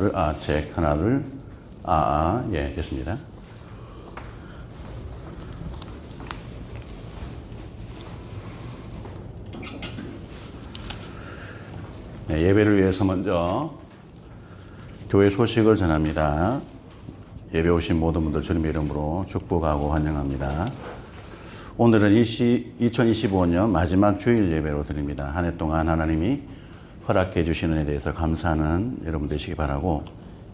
둘, 체크. 하나, 둘, 예, 됐습니다. 네, 예배를 위해서 먼저 교회 소식을 전합니다. 예배 오신 모든 분들 주님의 이름으로 축복하고 환영합니다. 오늘은 2025년 마지막 주일 예배로 드립니다. 한 해 동안 하나님이 허락해 주시는 에 대해서 감사하는 여러분 되시기 바라고,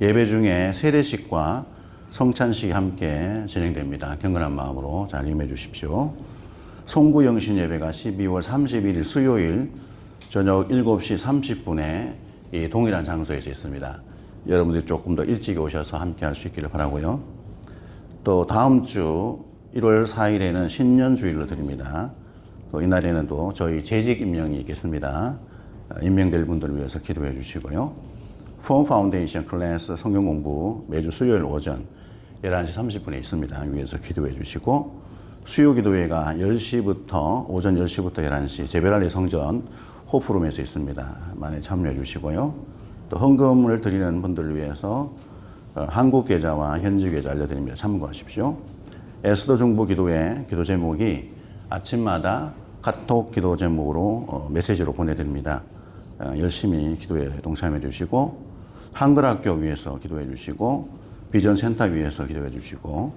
예배 중에 세례식과 성찬식이 함께 진행됩니다. 경건한 마음으로 잘 임해 주십시오. 송구 영신 예배가 12월 31일 수요일 저녁 7시 30분에 이 동일한 장소에서 있습니다. 여러분들이 조금 더 일찍 오셔서 함께 할 수 있기를 바라고요. 또 다음 주 1월 4일에는 신년주일로 드립니다. 또 이날에는 또 저희 재직 임명이 있겠습니다. 임명될 분들을 위해서 기도해 주시고요. 폼 파운데이션 클래스 성경 공부 매주 수요일 오전 11시 30분에 있습니다. 위에서 기도해 주시고, 수요 기도회가 10시부터 오전 10시부터 11시 제베랄리 성전 호프룸에서 있습니다. 많이 참여해 주시고요. 또 헌금을 드리는 분들을 위해서 한국 계좌와 현지 계좌 알려드립니다. 참고하십시오. 에스더 중부 기도회 기도 제목이 아침마다 카톡 기도 제목으로 메시지로 보내드립니다. 열심히 기도에 동참해 주시고, 한글학교 위해서 기도해 주시고, 비전센터 위해서 기도해 주시고,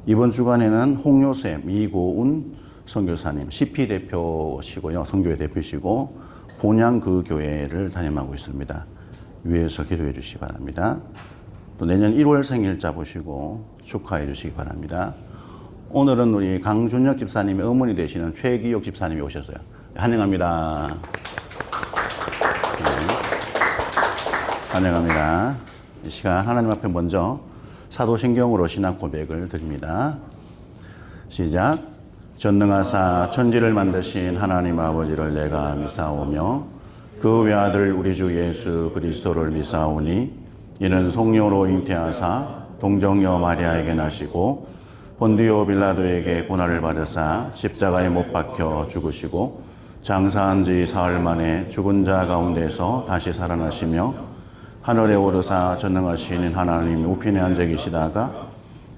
이번 주간에는 홍요셉 이고운 선교사님 CP 대표시고요. 선교회 대표시고 본향 그 교회를 담임하고 있습니다. 위에서 기도해 주시기 바랍니다. 또 내년 1월 생일자 보시고 축하해 주시기 바랍니다. 오늘은 우리 강준혁 집사님의 어머니 되시는 최기옥 집사님이 오셨어요. 환영합니다. 네. 환영합니다. 이 시간 하나님 앞에 먼저 사도신경으로 신앙 고백을 드립니다. 시작. 전능하사 천지를 만드신 하나님 아버지를 내가 믿사오며 그 외아들 우리 주 예수 그리스도를 믿사오니, 이는 성령으로 잉태하사 동정녀 마리아에게 나시고 본디오 빌라도에게 고난을 받으사 십자가에 못 박혀 죽으시고 장사한 지 사흘 만에 죽은 자 가운데서 다시 살아나시며 하늘에 오르사 전능하신 하나님 우편에 앉아 계시다가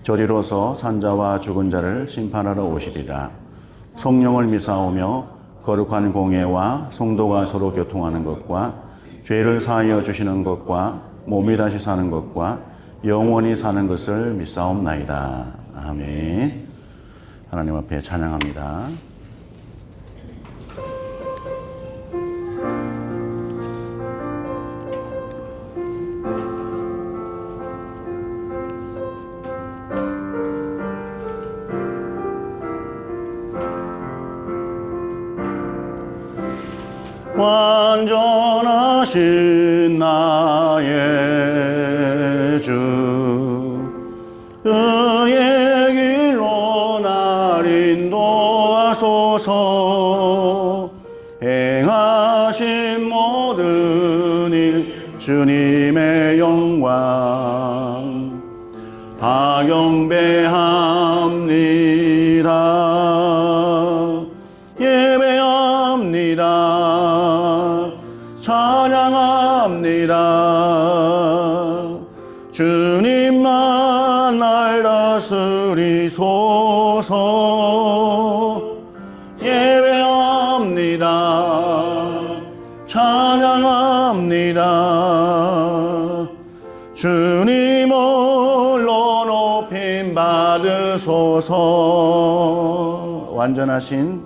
저리로서 산자와 죽은 자를 심판하러 오시리라. 성령을 믿사오며 거룩한 공예와 성도가 서로 교통하는 것과 죄를 사하여 주시는 것과 몸이 다시 사는 것과 영원히 사는 것을 믿사옵나이다. 아멘. 하나님 앞에 찬양합니다. 완전하신 나의 주, 의의 길로 날 인도하소서. 행하신 모든 일 주님의 영광 다 경배합니다. 예배합니다. 찬양합니다. 주님만 날 다스리소서. 예배합니다. 찬양합니다. 주님 홀로 높임 받으소서. 완전하신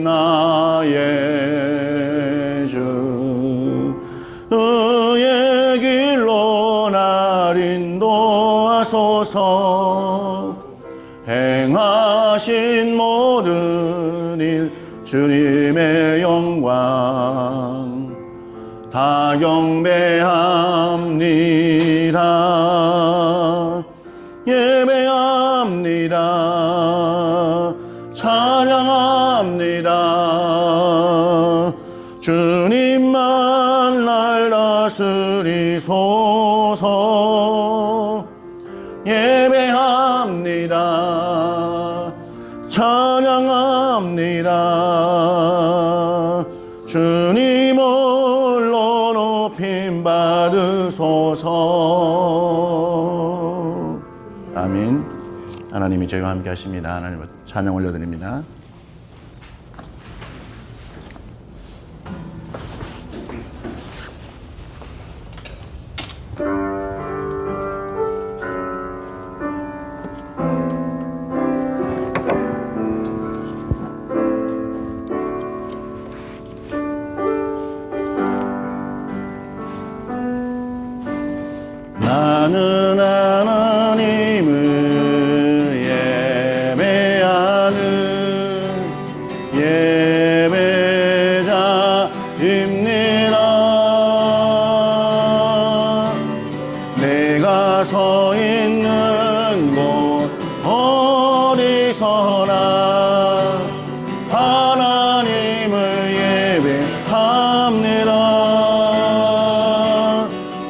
나의 주, 의의 길로 날 인도하소서. 행하신 모든 일 주님의 영광 다 경배합니다. 예배합니다. 찬양합니다. 주님만 날 다스리소서. 예배합니다. 찬양합니다. 주님 홀로 높임 받으소서. 아멘. 하나님이 저희와 함께 하십니다. 하나님 찬양 올려드립니다. 나는 하나님을 예배하는 예배자입니다. 내가 서 있는 곳 어디서나 하나님을 예배합니다.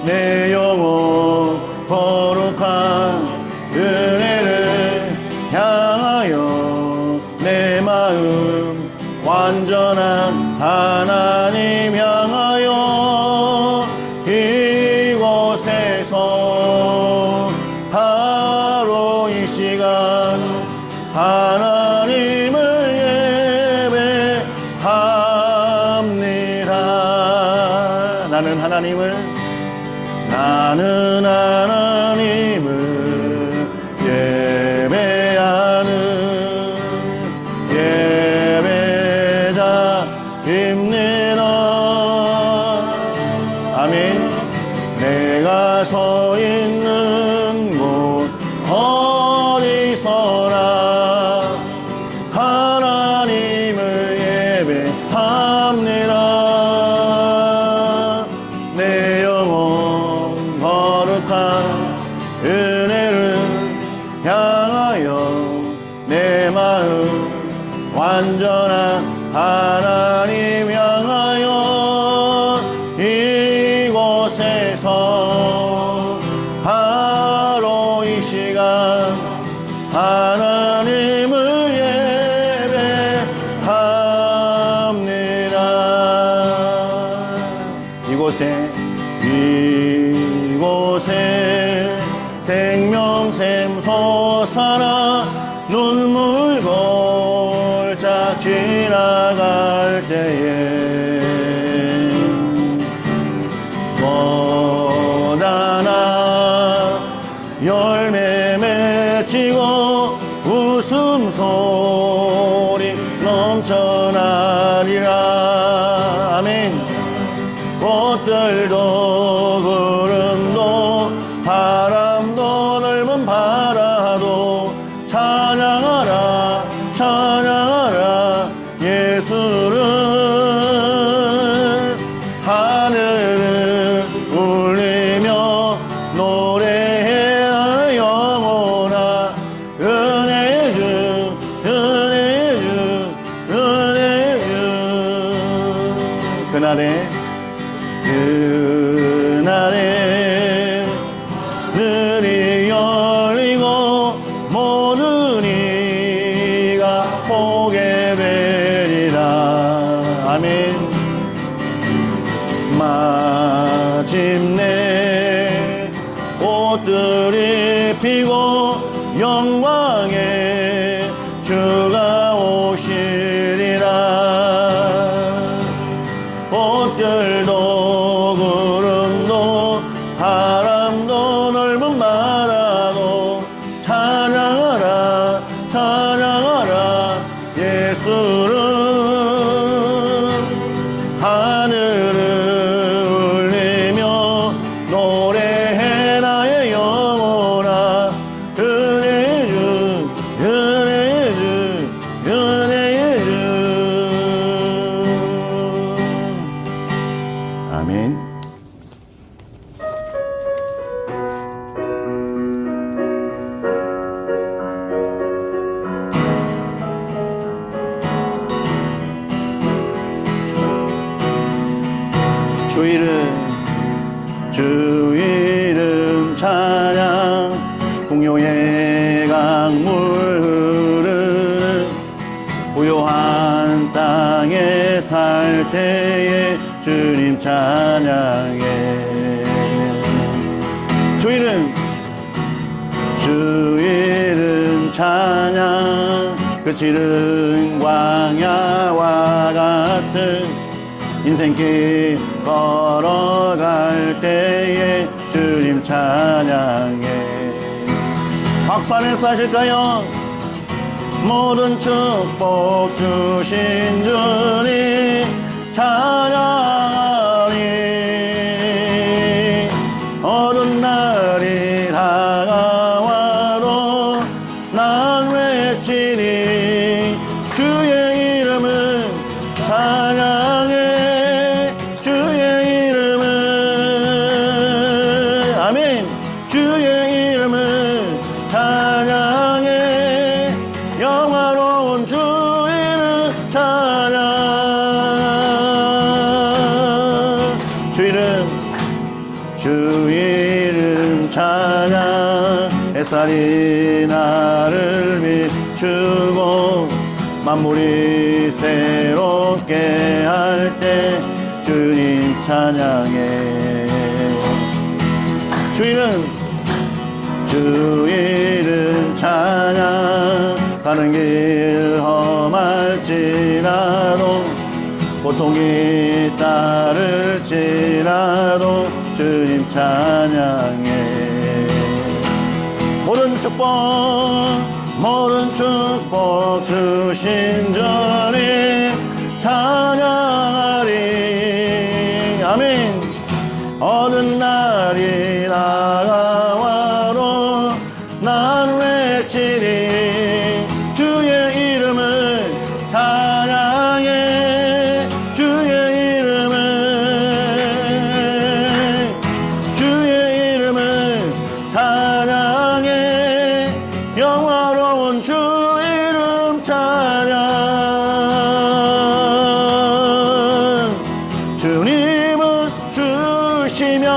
내 영혼 거룩한 은혜를 향하여 내 마음 완전한 하나님 향하여 이곳에서 바로 이 시간 하나님을 예배합니다. 나는 하나님을 예배하는 예배자입니다. 아멘. 내가 서 있는 곳 어디서나 하나님을 예배합니다. 내 영혼 거룩한 은혜를 향하여 내 마음 완전한 하나님 향하여 이곳에서 바로 이 시간 하나님을 예배합니다. 이곳에 생명샘 솟아나 눈물 골짝 지나갈 때에 거다나 열매 맺히고 웃음소리 넘쳐나리라. 아멘. 꽃들도 구름도 바람도 넓은 바다도 찬양하라 찬양하라 예수를. 하늘을 울리며 노래해라 영혼아. 은혜 주 은혜 주 은혜 주. 그날에 들이 열리고 모든 이가 보게 되리라. 아멘. 마침내 꽃들이 피고 영광의 주가 오시리라. 꽃들도 구름도 바람도 넓은 바다도 찬양하라 찬양하라 예수를. 하늘을 울리며 노래해 나의 영혼아. 은혜 주 은혜 주 은혜 주. 아멘. 주 이름 찬양. 공요의 강물 흐르는 부요한 땅에 살 때에 주님 찬양해. 주 이름 찬양. 끝이른 광야와 같은 인생길 걸어갈 때에 주님 찬양해. 박수 한번 하실까요? 모든 축복 주신 주님 찬양하리. 어두운 날이 다가와도 난 외치리. 주의 이름을 찬양해. 주의 이름을 아멘. 주의 이름을 찬양해. 영화로운 주 이름 찬양. 주 이름 찬양. 햇살이 나를 비추고 만물이 새롭게 할 때 주님 찬양해. 주 이름 찬양. 가는 길 험할지라도 고통이 따를지라도 주님 찬양해. 모든 축복 주신 주님 찬양하리. 아멘. 어두운 날이 다가와도 난 외치리. 주의 이름을 찬양해. 주의 이름을 찬양해. 영화로운 주 이름 찬양. 주님을 주시면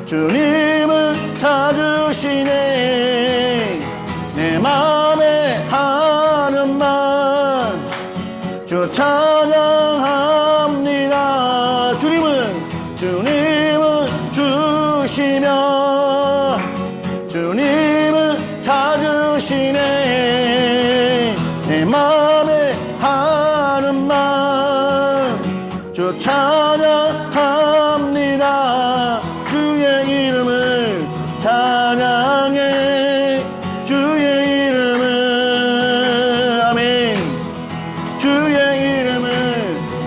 주님을 찾으시네. 내 맘에 하는 말 주 찬양합니다. 주님을 주시면 주님을 찾으시네. 내 맘에 하는 말 주 찬양합니다. 주의 이름을 찬양해. 주의 이름을 아멘. 주의 이름을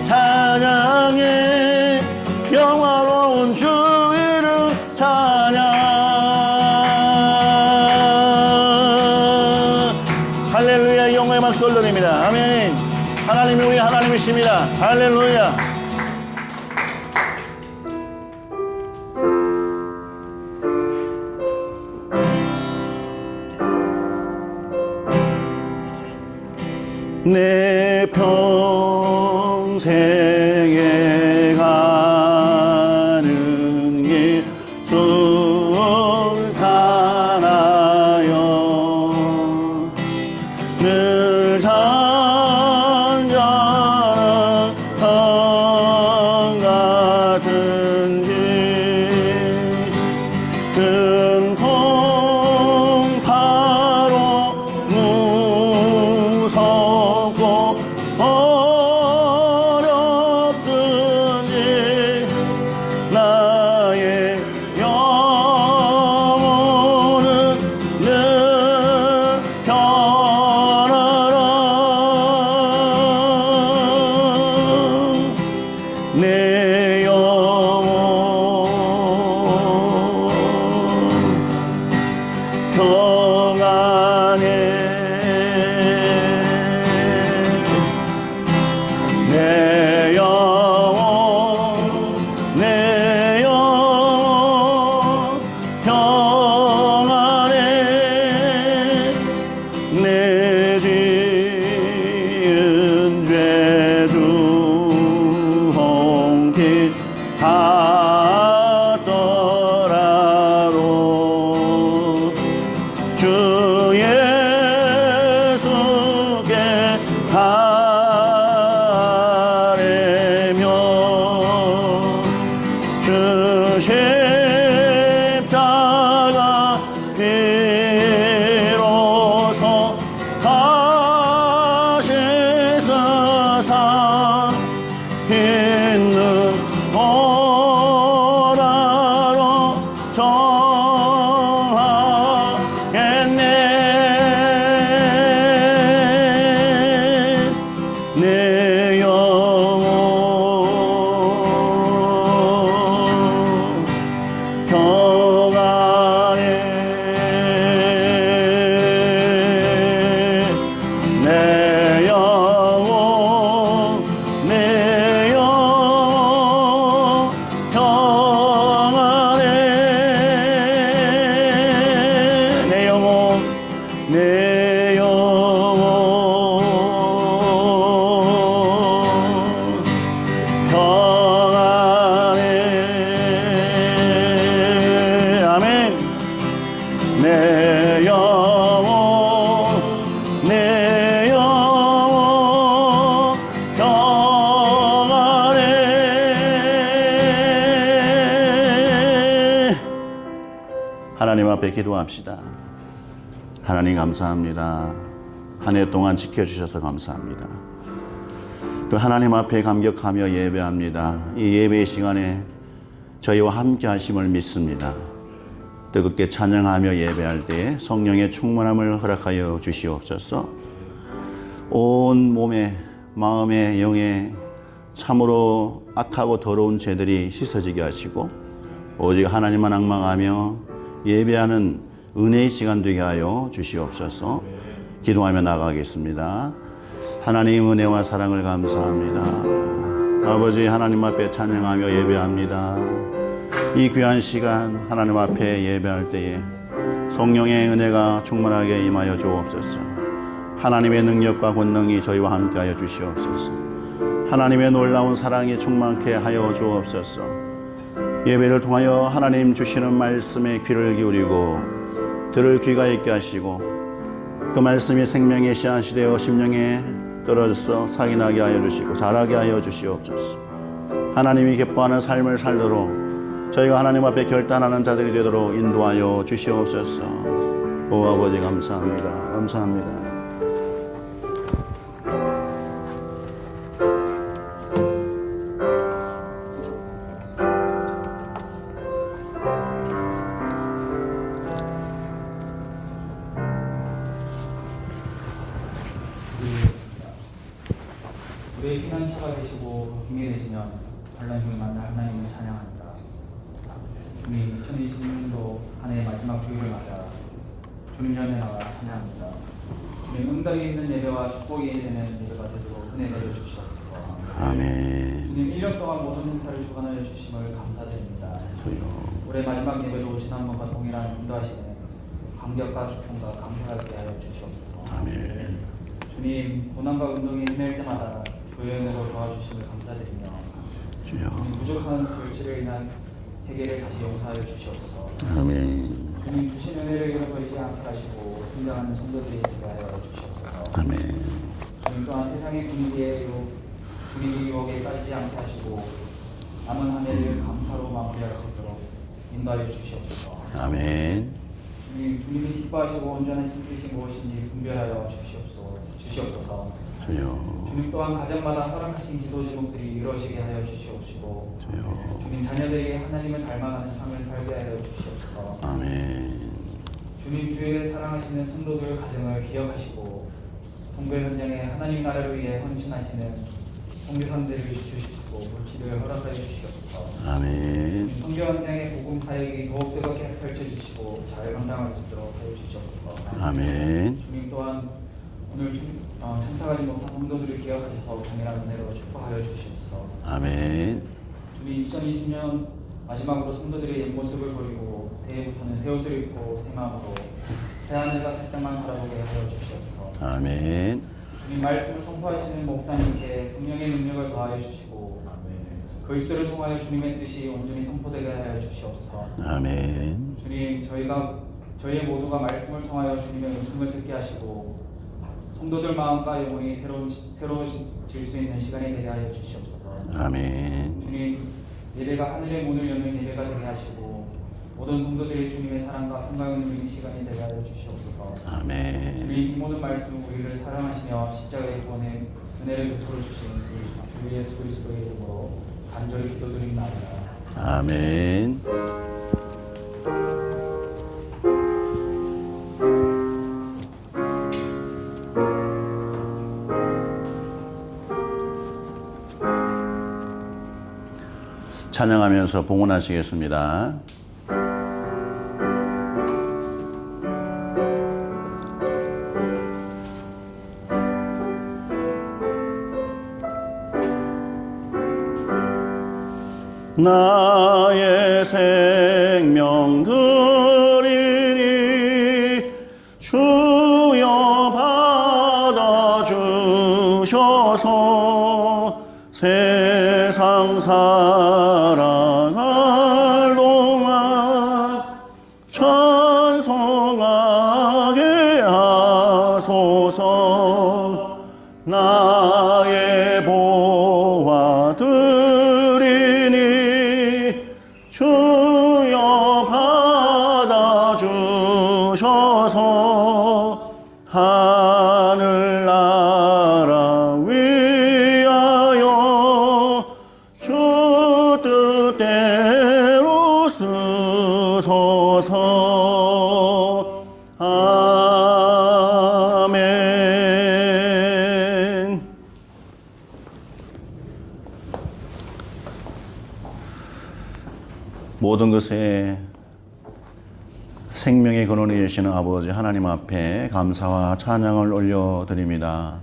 찬양해. 영화로운 주 이름 찬양. 할렐루야. 영광의 박수 올려드립니다. 아멘. 하나님이 우리 하나님이십니다. 할렐루야. 내 평생에 가는 길 순탄하여 늘 잔잔한 성 같은 길 큰 풍파로 무섭고 어렵든지 나의 영혼은 늘 편하라. 내 영혼 평안해. 내 영혼 평안해. 내 지은 죄 주 홍빛 받더라도 주 예수께 아뢰며 하나님 앞에 기도합시다. 하나님 감사합니다. 한 해 동안 지켜주셔서 감사합니다. 그 하나님 앞에 감격하며 예배합니다. 이 예배의 시간에 저희와 함께 하심을 믿습니다. 뜨겁게 찬양하며 예배할 때에 성령의 충만함을 허락하여 주시옵소서. 온 몸에 마음에 영에 참으로 악하고 더러운 죄들이 씻어지게 하시고 오직 하나님만 앙망하며 예배하는 은혜의 시간 되게 하여 주시옵소서. 기도하며 나가겠습니다. 하나님 은혜와 사랑을 감사합니다. 아버지 하나님 앞에 찬양하며 예배합니다. 이 귀한 시간 하나님 앞에 예배할 때에 성령의 은혜가 충만하게 임하여 주옵소서. 하나님의 능력과 권능이 저희와 함께하여 주시옵소서. 하나님의 놀라운 사랑이 충만케 하여 주옵소서. 예배를 통하여 하나님 주시는 말씀에 귀를 기울이고 들을 귀가 있게 하시고 그 말씀이 생명의 씨앗이 되어 심령에 떨어져서 살이 나게 하여 주시고 자라게 하여 주시옵소서. 하나님이 기뻐하는 삶을 살도록 저희가 하나님 앞에 결단하는 자들이 되도록 인도하여 주시옵소서. 오 아버지 감사합니다. 감사합니다. 우리의 피난처가 되시고 힘이 되시면 환난 중에 만날 하나님을 찬양합니다. 주님 2020년도 한 해의 마지막 주일을 맞아 주님 전에 나와 찬양합니다. 주님 응답이 있는 예배와 축복이 되는 예배가 되도록 은혜 내려 주시옵소서. 아멘. 주님 1년 동안 모든 행사를 주관하여 주심을 감사드립니다. 올해 마지막 예배도 지난번과 동일한 인도하시는 감격과 기쁨과 감사하게 하여 주시옵소서. 아멘. 주님 고난과 운동이 헤맬 때마다 주의 은혜로 도와주심을 감사드리며 주여. 주님 부족한 결실을 인한 회개를 다시 용서하여 주시옵소서. 아멘. 주님 주신 은혜를 잃어버리지 않게 하시고 성장하는 성도들이 되게 하여 주시옵소서. 아멘. 주님 또한 세상의 분위기에 유혹에 빠지지 않게 하시고 남은 한 해를 감사로 마무리할 수 있도록 인도하여 주시옵소서. 아멘. 주님이 기뻐하시고 온전한 신뜻이 무엇인지 분별하여 주시옵소서. 주여. 주님 또한 가정마다 허락하신 기도 제목들이 이루어지게 하여 주시옵시고 주여. 주님 자녀들에게 하나님을 닮아가는 삶을 살게 하여 주시옵소서. 아멘. 주님 주의 사랑하시는 성도들 가정을 기억하시고 통배 현장에 하나님 나라를 위해 헌신하시는 선교사들을 지켜주시고 물질을 허락하여 주시옵소서. 아멘. 선교 현장의 복음 사역이 더욱 뜨겁게 펼쳐주시고 잘 감당할 수 있도록 하여 주시옵소서. 아멘. 주님 또한 오늘 참석하지 못한 성도들을 기억하셔서 동일한 은혜로 축복하여 주시옵소서. 아멘. 주님 2020년 마지막으로 성도들의 옛 모습을 버리고 새해부터는 새 옷을 입고 새 마음으로 새 하늘과 새 땅만 바라보게 하여 주시옵소서. 아멘. 주님 말씀을 선포하시는 목사님께 성령의 능력을 더하여 주시고 그 입술을 통하여 주님의 뜻이 온전히 선포되게 하여 주시옵소서. 아멘. 주님 저희 모두가 말씀을 통하여 주님의 음성을 듣게 하시고 성도들 마음과 영혼이 새로워질 수 있는 시간이 되게 하여 주시옵소서. 아멘. 주님 예배가 하늘의 문을 여는 예배가 되게 하시고 모든 성도들이 주님의 사랑과 평강을 누리는 시간이 되게 하여 주시옵소서. 아멘. 주님 이 모든 말씀 우리를 사랑하시며 십자가의 구원의 은혜를 베풀어 주신 우리 주 예수 그리스도의 이름으로 간절히 기도드립니다. 아멘. 찬양하면서 봉헌하시겠습니다. 나의 생명 드리니 주여 받아주셔서 세상 살아갈 동안 찬송하게 하소서. 나의 보화 드리니 주여 은혜로 쓰소서. 아멘. 모든 것에 생명의 근원이 되시는 아버지 하나님 앞에 감사와 찬양을 올려드립니다.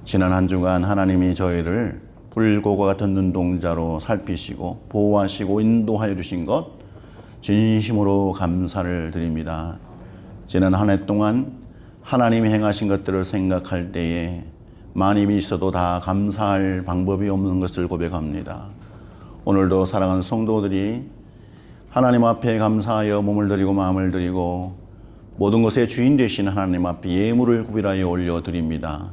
지난 한 주간 하나님이 저희를 불꽃과 같은 눈동자로 살피시고 보호하시고 인도하여 주신 것 진심으로 감사를 드립니다. 지난 한 해 동안 하나님이 행하신 것들을 생각할 때에 많이 있어도 다 감사할 방법이 없는 것을 고백합니다. 오늘도 사랑하는 성도들이 하나님 앞에 감사하여 몸을 드리고 마음을 드리고 모든 것의 주인 되신 하나님 앞에 예물을 구별하여 올려드립니다.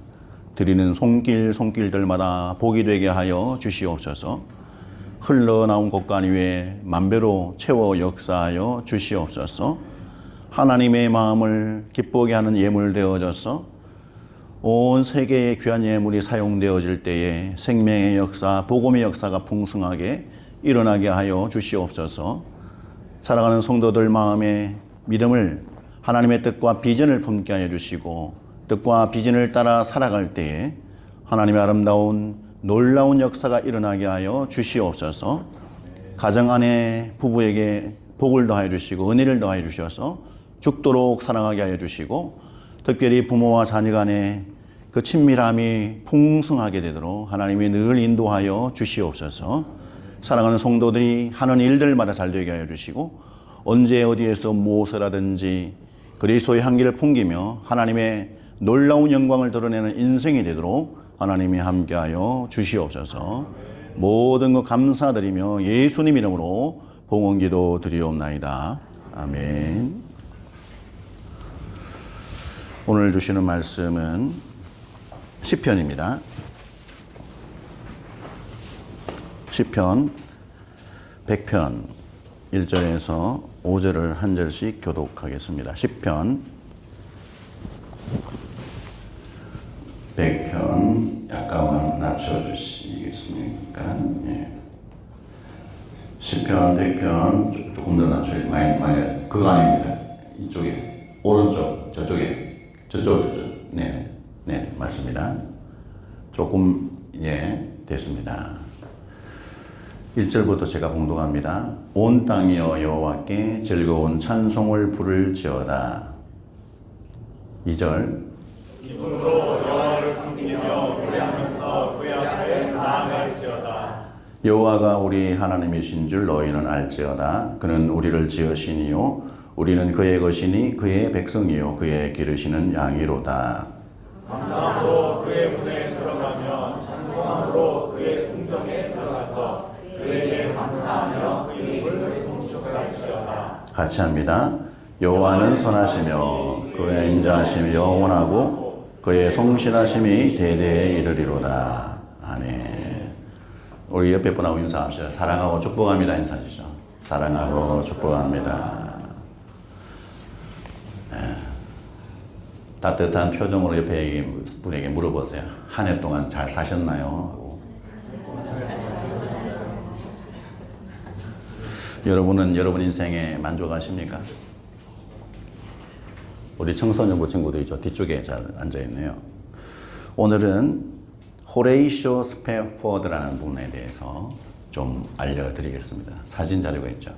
드리는 손길들마다 복이 되게 하여 주시옵소서. 흘러나온 곳간 위에 만배로 채워 역사하여 주시옵소서. 하나님의 마음을 기쁘게 하는 예물 되어져서 온 세계의 귀한 예물이 사용되어질 때에 생명의 역사, 복음의 역사가 풍성하게 일어나게 하여 주시옵소서. 사랑하는 성도들 마음에 믿음을 하나님의 뜻과 비전을 품게 하여 주시고 뜻과 비전을 따라 살아갈 때에 하나님의 아름다운 놀라운 역사가 일어나게 하여 주시옵소서. 가정 안에 부부에게 복을 더하여 주시고 은혜를 더하여 주셔서 죽도록 사랑하게 하여 주시고 특별히 부모와 자녀 간에 그 친밀함이 풍성하게 되도록 하나님이 늘 인도하여 주시옵소서. 사랑하는 성도들이 하는 일들마다 잘 되게 하여 주시고 언제 어디에서 무엇을 하든지 그리스도의 향기를 풍기며 하나님의 놀라운 영광을 드러내는 인생이 되도록 하나님이 함께하여 주시옵소서. 모든 것 감사드리며 예수님 이름으로 봉헌기도 드리옵나이다. 아멘. 오늘 주시는 말씀은 시편입니다. 시편 100편 1절에서 5절을 한 절씩 교독하겠습니다. 시편 100편 약간만 낮춰주시겠습니까? 예. 시편 100편 조금 더 낮춰요. 많이 그거 아닙니다. 이쪽에 오른쪽 저쪽에 저쪽 네 맞습니다. 조금 됐습니다. 1절부터 제가 봉독합니다. 온 땅이여 여호와께 즐거운 찬송을 부를지어다. 2절 기쁨으로 여호와를 섬기며 노래하면서 그의 앞에 나아갈지어다. 여호와가 우리 하나님이신 줄 너희는 알지어다. 그는 우리를 지으시니요 우리는 그의 것이니 그의 백성이요 그의 기르시는 양이로다. 감사함으로 그의 문에 들어가며 찬송함으로 그의 궁정에 들어가서 그에게 감사하며 그의 이름을 송축할지어다. 같이 합니다. 여호와는 선하시며 그의 인자하심이 영원하고 그의 성실하심이 대대에 이르리로다. 아멘. 우리 옆에 분하고 인사합시다. 사랑하고 축복합니다. 인사하시죠. 사랑하고 축복합니다. 따뜻한 표정으로 옆에 분에게 물어보세요. 한 해 동안 잘 사셨나요? 여러분은 여러분 인생에 만족하십니까? 우리 청소년부 친구들이 저 뒤쪽에 잘 앉아있네요. 오늘은 호레이쇼 스패포드라는 분에 대해서 좀 알려드리겠습니다. 사진 자료가 있죠.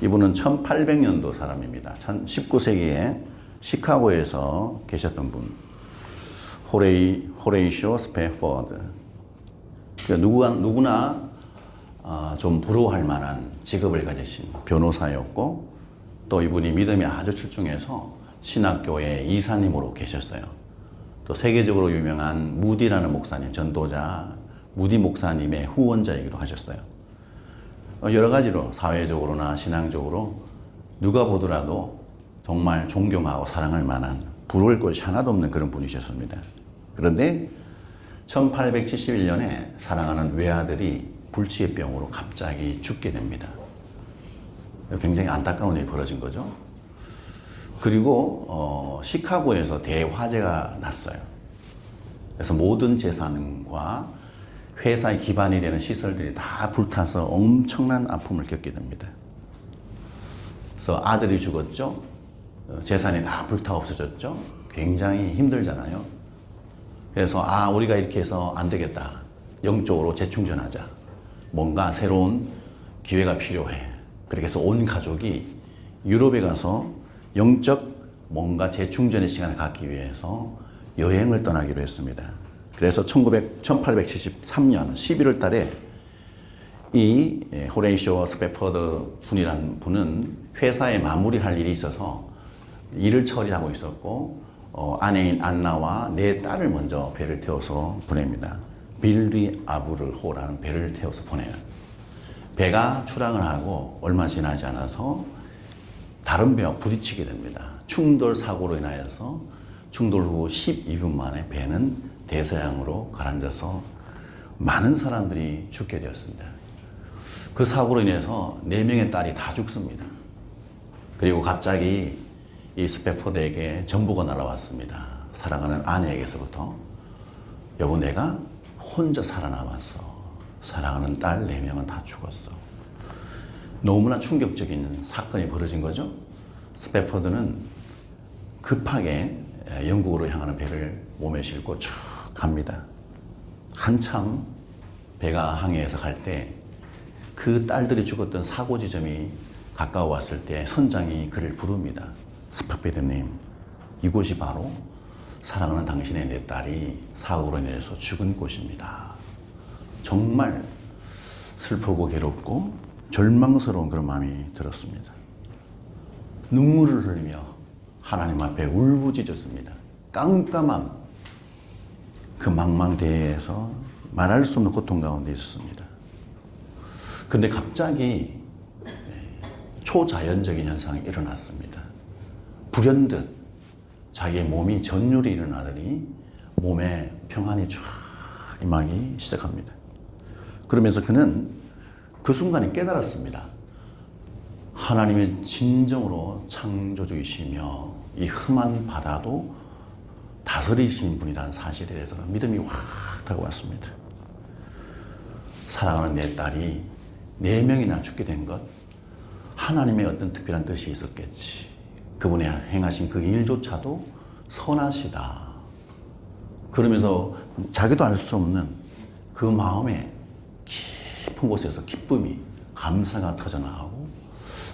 이분은 1800년도 사람입니다. 19세기에 시카고에서 계셨던 분. 호레이쇼 스패포드. 누구나 좀 부러워할 만한 직업을 가지신 변호사였고 또 이분이 믿음이 아주 출중해서 신학교의 이사님으로 계셨어요. 또 세계적으로 유명한 무디라는 목사님, 전도자 무디 목사님의 후원자이기도 하셨어요. 여러 가지로 사회적으로나 신앙적으로 누가 보더라도 정말 존경하고 사랑할 만한 부러울 것이 하나도 없는 그런 분이셨습니다. 그런데 1871년에 사랑하는 외아들이 불치의 병으로 갑자기 죽게 됩니다. 굉장히 안타까운 일이 벌어진 거죠. 그리고 시카고에서 대화재가 났어요. 그래서 모든 재산과 회사의 기반이 되는 시설들이 다 불타서 엄청난 아픔을 겪게 됩니다. 그래서 아들이 죽었죠. 재산이 다 불타 없어졌죠. 굉장히 힘들잖아요. 그래서 우리가 이렇게 해서 안 되겠다. 영적으로 재충전하자. 뭔가 새로운 기회가 필요해. 그렇게 해서 온 가족이 유럽에 가서 영적 뭔가 재충전의 시간을 갖기 위해서 여행을 떠나기로 했습니다. 그래서 1873년 11월 달에 이 호레이쇼 스패퍼드 군이라는 분은 회사에 마무리할 일이 있어서 일을 처리하고 있었고 아내인 안나와 네 딸을 먼저 배를 태워서 보냅니다. 빌리 아브르호라는 배를 태워서 보내요. 배가 출항을 하고 얼마 지나지 않아서 다른 배와 부딪히게 됩니다. 충돌 사고로 인하여서 충돌 후 12분 만에 배는 대서양으로 가라앉아서 많은 사람들이 죽게 되었습니다. 그 사고로 인해서 4명의 딸이 다 죽습니다. 그리고 갑자기 이 스패포드에게 전보가 날아왔습니다. 사랑하는 아내에게서부터 여보 내가 혼자 살아남았어. 사랑하는 딸 4명은 다 죽었어. 너무나 충격적인 사건이 벌어진 거죠. 스패포드는 급하게 영국으로 향하는 배를 몸에 싣고 쭉 갑니다. 한참 배가 항해해서 갈 때 그 딸들이 죽었던 사고 지점이 가까워 왔을 때 선장이 그를 부릅니다. 스패포드님, 이곳이 바로 사랑하는 당신의 4딸이 사고로 인해서 죽은 곳입니다. 정말 슬프고 괴롭고 절망스러운 그런 마음이 들었습니다. 눈물을 흘리며 하나님 앞에 울부짖었습니다. 깜깜한 그 망망대해에서 말할 수 없는 고통 가운데 있었습니다. 근데 갑자기 초자연적인 현상이 일어났습니다. 불현듯 자기의 몸이 전율이 일어나더니 몸에 평안이 쫙 임하기 시작합니다. 그러면서 그는 그 순간에 깨달았습니다. 하나님의 진정으로 창조주이시며 이 험한 바다도 다스리신 분이라는 사실에 대해서 믿음이 확 다가왔습니다. 사랑하는 내 딸이 4명이나 죽게 된 것, 하나님의 어떤 특별한 뜻이 있었겠지. 그분이 행하신 그 일조차도 선하시다. 그러면서 자기도 알 수 없는 그 마음에 깊은 곳에서 기쁨이, 감사가 터져나오고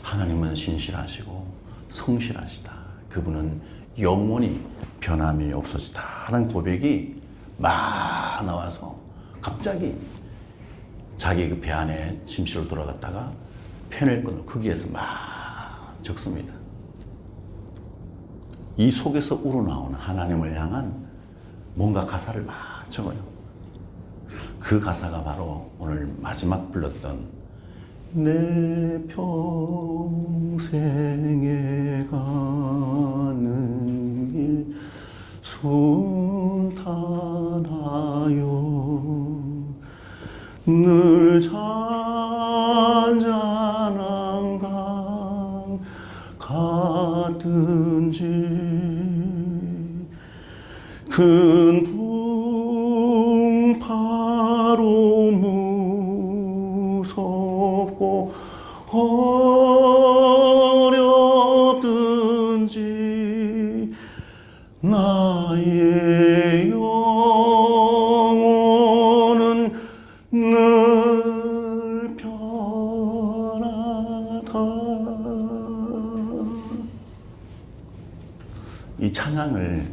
하나님은 신실하시고 성실하시다. 그분은 영원히 변함이 없으시다. 하는 고백이 막 나와서 갑자기 자기 그 배 안에 침실로 돌아갔다가 펜을 끊고 거기에서 막 적습니다. 이 속에서 우러나오는 하나님을 향한 뭔가 가사를 막 적어요. 그 가사가 바로 오늘 마지막 불렀던 내 평생에 가는 길 순탄하여 늘 잔잔한 강 같은지 큰 풍파로 무섭고 어렵든지 나의 영혼은 늘 편하다. 이 찬양을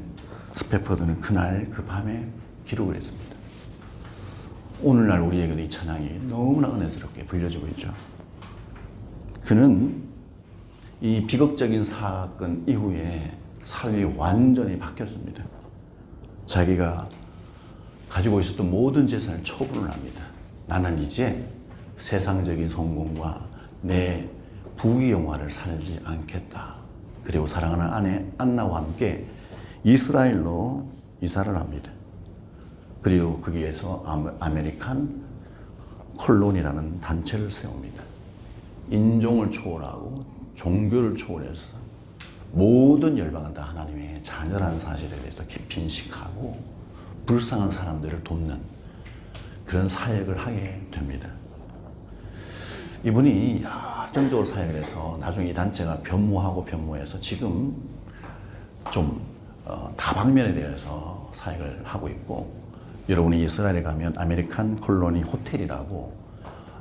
스패포드는 그날 그 밤에 기록을 했습니다. 오늘날 우리에게도 이 찬양이 너무나 은혜스럽게 불려지고 있죠. 그는 이 비극적인 사건 이후에 삶이 완전히 바뀌었습니다. 자기가 가지고 있었던 모든 재산을 처분을 합니다. 나는 이제 세상적인 성공과 내 부귀영화를 살지 않겠다. 그리고 사랑하는 아내 안나와 함께 이스라엘로 이사를 합니다. 그리고 거기에서 아메리칸 콜론이라는 단체를 세웁니다. 인종을 초월하고 종교를 초월해서 모든 열방은 다 하나님의 자녀라는 사실에 대해서 깊이 인식하고 불쌍한 사람들을 돕는 그런 사역을 하게 됩니다. 이분이 열정적으로 사역을 해서 나중에 이 단체가 변모해서 지금 좀 다방면에 대해서 사역을 하고 있고, 여러분이 이스라엘에 가면 아메리칸 콜로니 호텔이라고,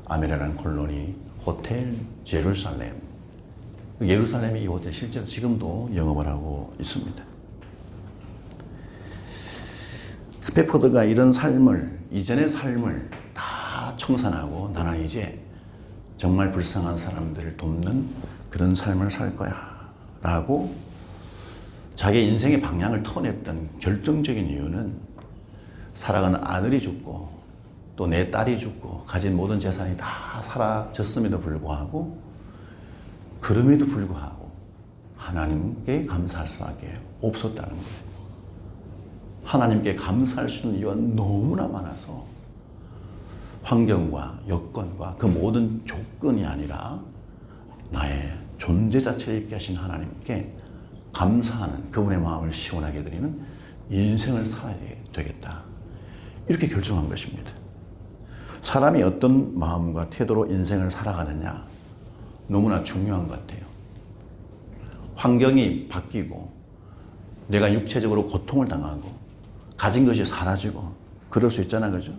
아메리칸 콜로니 호텔 예루살렘, 예루살렘의 이 호텔 실제로 지금도 영업을 하고 있습니다. 스패포드가 이런 삶을, 이전의 삶을 다 청산하고 나는 이제 정말 불쌍한 사람들을 돕는 그런 삶을 살 거야 라고 자기 인생의 방향을 터냈던 결정적인 이유는, 사랑하는 아들이 죽고 또 내 딸이 죽고 가진 모든 재산이 다 사라졌음에도 불구하고, 그럼에도 불구하고 하나님께 감사할 수밖에 없었다는 거예요. 하나님께 감사할 수 있는 이유가 너무나 많아서 환경과 여건과 그 모든 조건이 아니라 나의 존재 자체를 있게 하신 하나님께 감사하는 그분의 마음을 시원하게 해드리는 인생을 살아야 되겠다, 이렇게 결정한 것입니다. 사람이 어떤 마음과 태도로 인생을 살아가느냐 너무나 중요한 것 같아요. 환경이 바뀌고 내가 육체적으로 고통을 당하고 가진 것이 사라지고 그럴 수 있잖아, 그죠?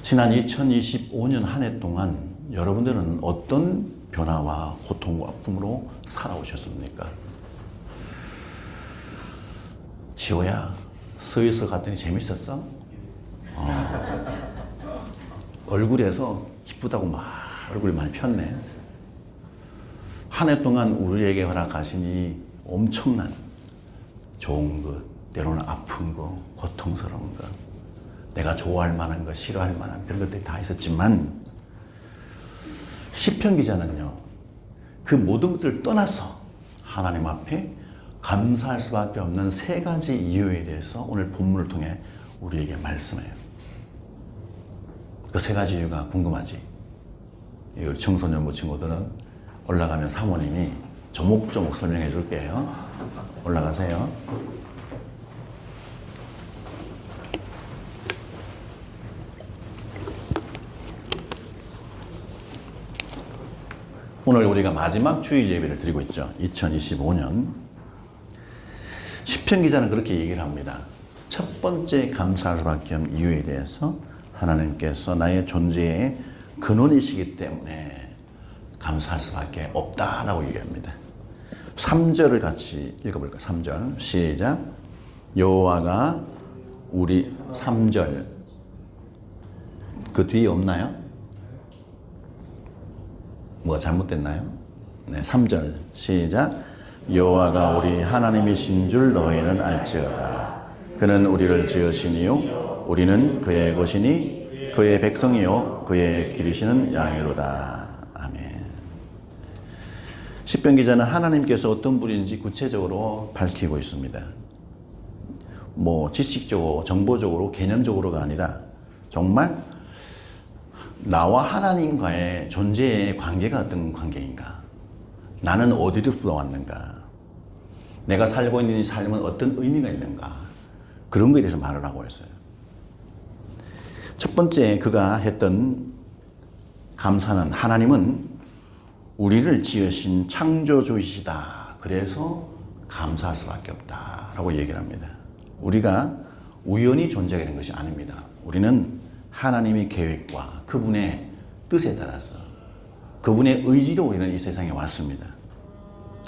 지난 2025년 한 해 동안 여러분들은 어떤 변화와 고통과 아픔으로 살아오셨습니까? 지호야, 스위스 갔더니 재밌었어? 얼굴에서 기쁘다고 막 얼굴이 많이 폈네. 한 해 동안 우리에게 허락하신 이 엄청난 좋은 것, 때로는 아픈 거, 고통스러운 거, 내가 좋아할 만한 거, 싫어할 만한 그런 것들이 다 있었지만, 시편 기자는요, 그 모든 것들을 떠나서 하나님 앞에 감사할 수밖에 없는 세 가지 이유에 대해서 오늘 본문을 통해 우리에게 말씀해요. 그 세 가지 이유가 궁금하지? 우리 청소년부 친구들은 올라가면 사모님이 조목조목 설명해 줄게요. 올라가세요. 오늘 우리가 마지막 주일 예배를 드리고 있죠. 2025년. 시편 기자는 그렇게 얘기를 합니다. 첫 번째 감사할 수밖에 없는 이유에 대해서 하나님께서 나의 존재의 근원이시기 때문에 감사할 수밖에 없다라고 얘기합니다. 3절을 같이 읽어볼까요? 3절 시작. 여호와가 우리 3절 그 뒤에 없나요? 뭐가 잘못됐나요? 네, 3절 시작. 여호와가 우리 하나님이신 줄 너희는 알지어다. 그는 우리를 지으시니요 우리는 그의 것이니 그의 백성이요 그의 기르시는 양이로다. 아멘. 시편 기자는 하나님께서 어떤 분인지 구체적으로 밝히고 있습니다. 뭐 지식적으로, 정보적으로, 개념적으로가 아니라 정말 나와 하나님과의 존재의 관계가 어떤 관계인가? 나는 어디로부터 왔는가? 내가 살고 있는 이 삶은 어떤 의미가 있는가? 그런 거에 대해서 말을 하고 있어요. 첫 번째 그가 했던 감사는, 하나님은 우리를 지으신 창조주이시다. 그래서 감사할 수밖에 없다라고 얘기를 합니다. 우리가 우연히 존재하게 된 것이 아닙니다. 우리는 하나님의 계획과 그분의 뜻에 따라서 그분의 의지로 우리는 이 세상에 왔습니다.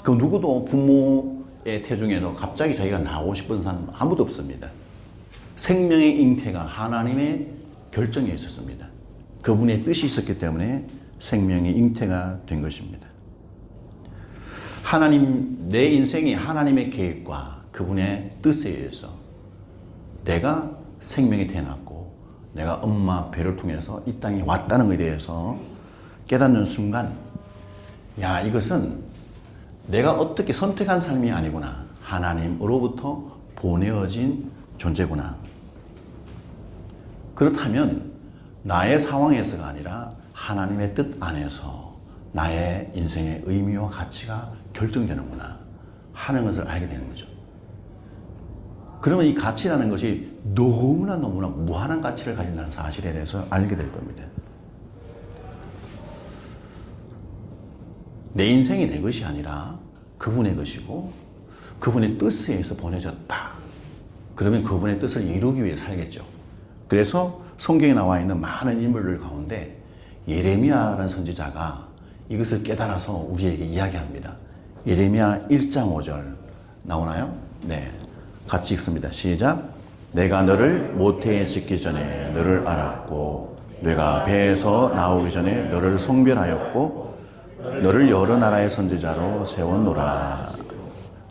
그 누구도 부모의 태중에서 갑자기 자기가 나오고 싶은 사람 아무도 없습니다. 생명의 잉태가 하나님의 결정에 있었습니다. 그분의 뜻이 있었기 때문에 생명의 잉태가 된 것입니다. 하나님, 내 인생이 하나님의 계획과 그분의 뜻에 의해서 내가 생명이 태어났고 내가 엄마 배를 통해서 이 땅에 왔다는 것에 대해서 깨닫는 순간, 야, 이것은 내가 어떻게 선택한 삶이 아니구나. 하나님으로부터 보내어진 존재구나. 그렇다면 나의 상황에서가 아니라 하나님의 뜻 안에서 나의 인생의 의미와 가치가 결정되는구나 하는 것을 알게 되는 거죠. 그러면 이 가치라는 것이 너무나 무한한 가치를 가진다는 사실에 대해서 알게 될 겁니다. 내 인생이 내 것이 아니라 그분의 것이고 그분의 뜻에 의해서 보내졌다. 그러면 그분의 뜻을 이루기 위해 살겠죠. 그래서 성경에 나와 있는 많은 인물들 가운데 예레미야라는 선지자가 이것을 깨달아서 우리에게 이야기합니다. 예레미야 1장 5절 나오나요? 네, 같이 읽습니다. 시작. 내가 너를 모태에 짓기 전에 너를 알았고 내가 배에서 나오기 전에 너를 성별하였고 너를 여러 나라의 선지자로 세웠노라.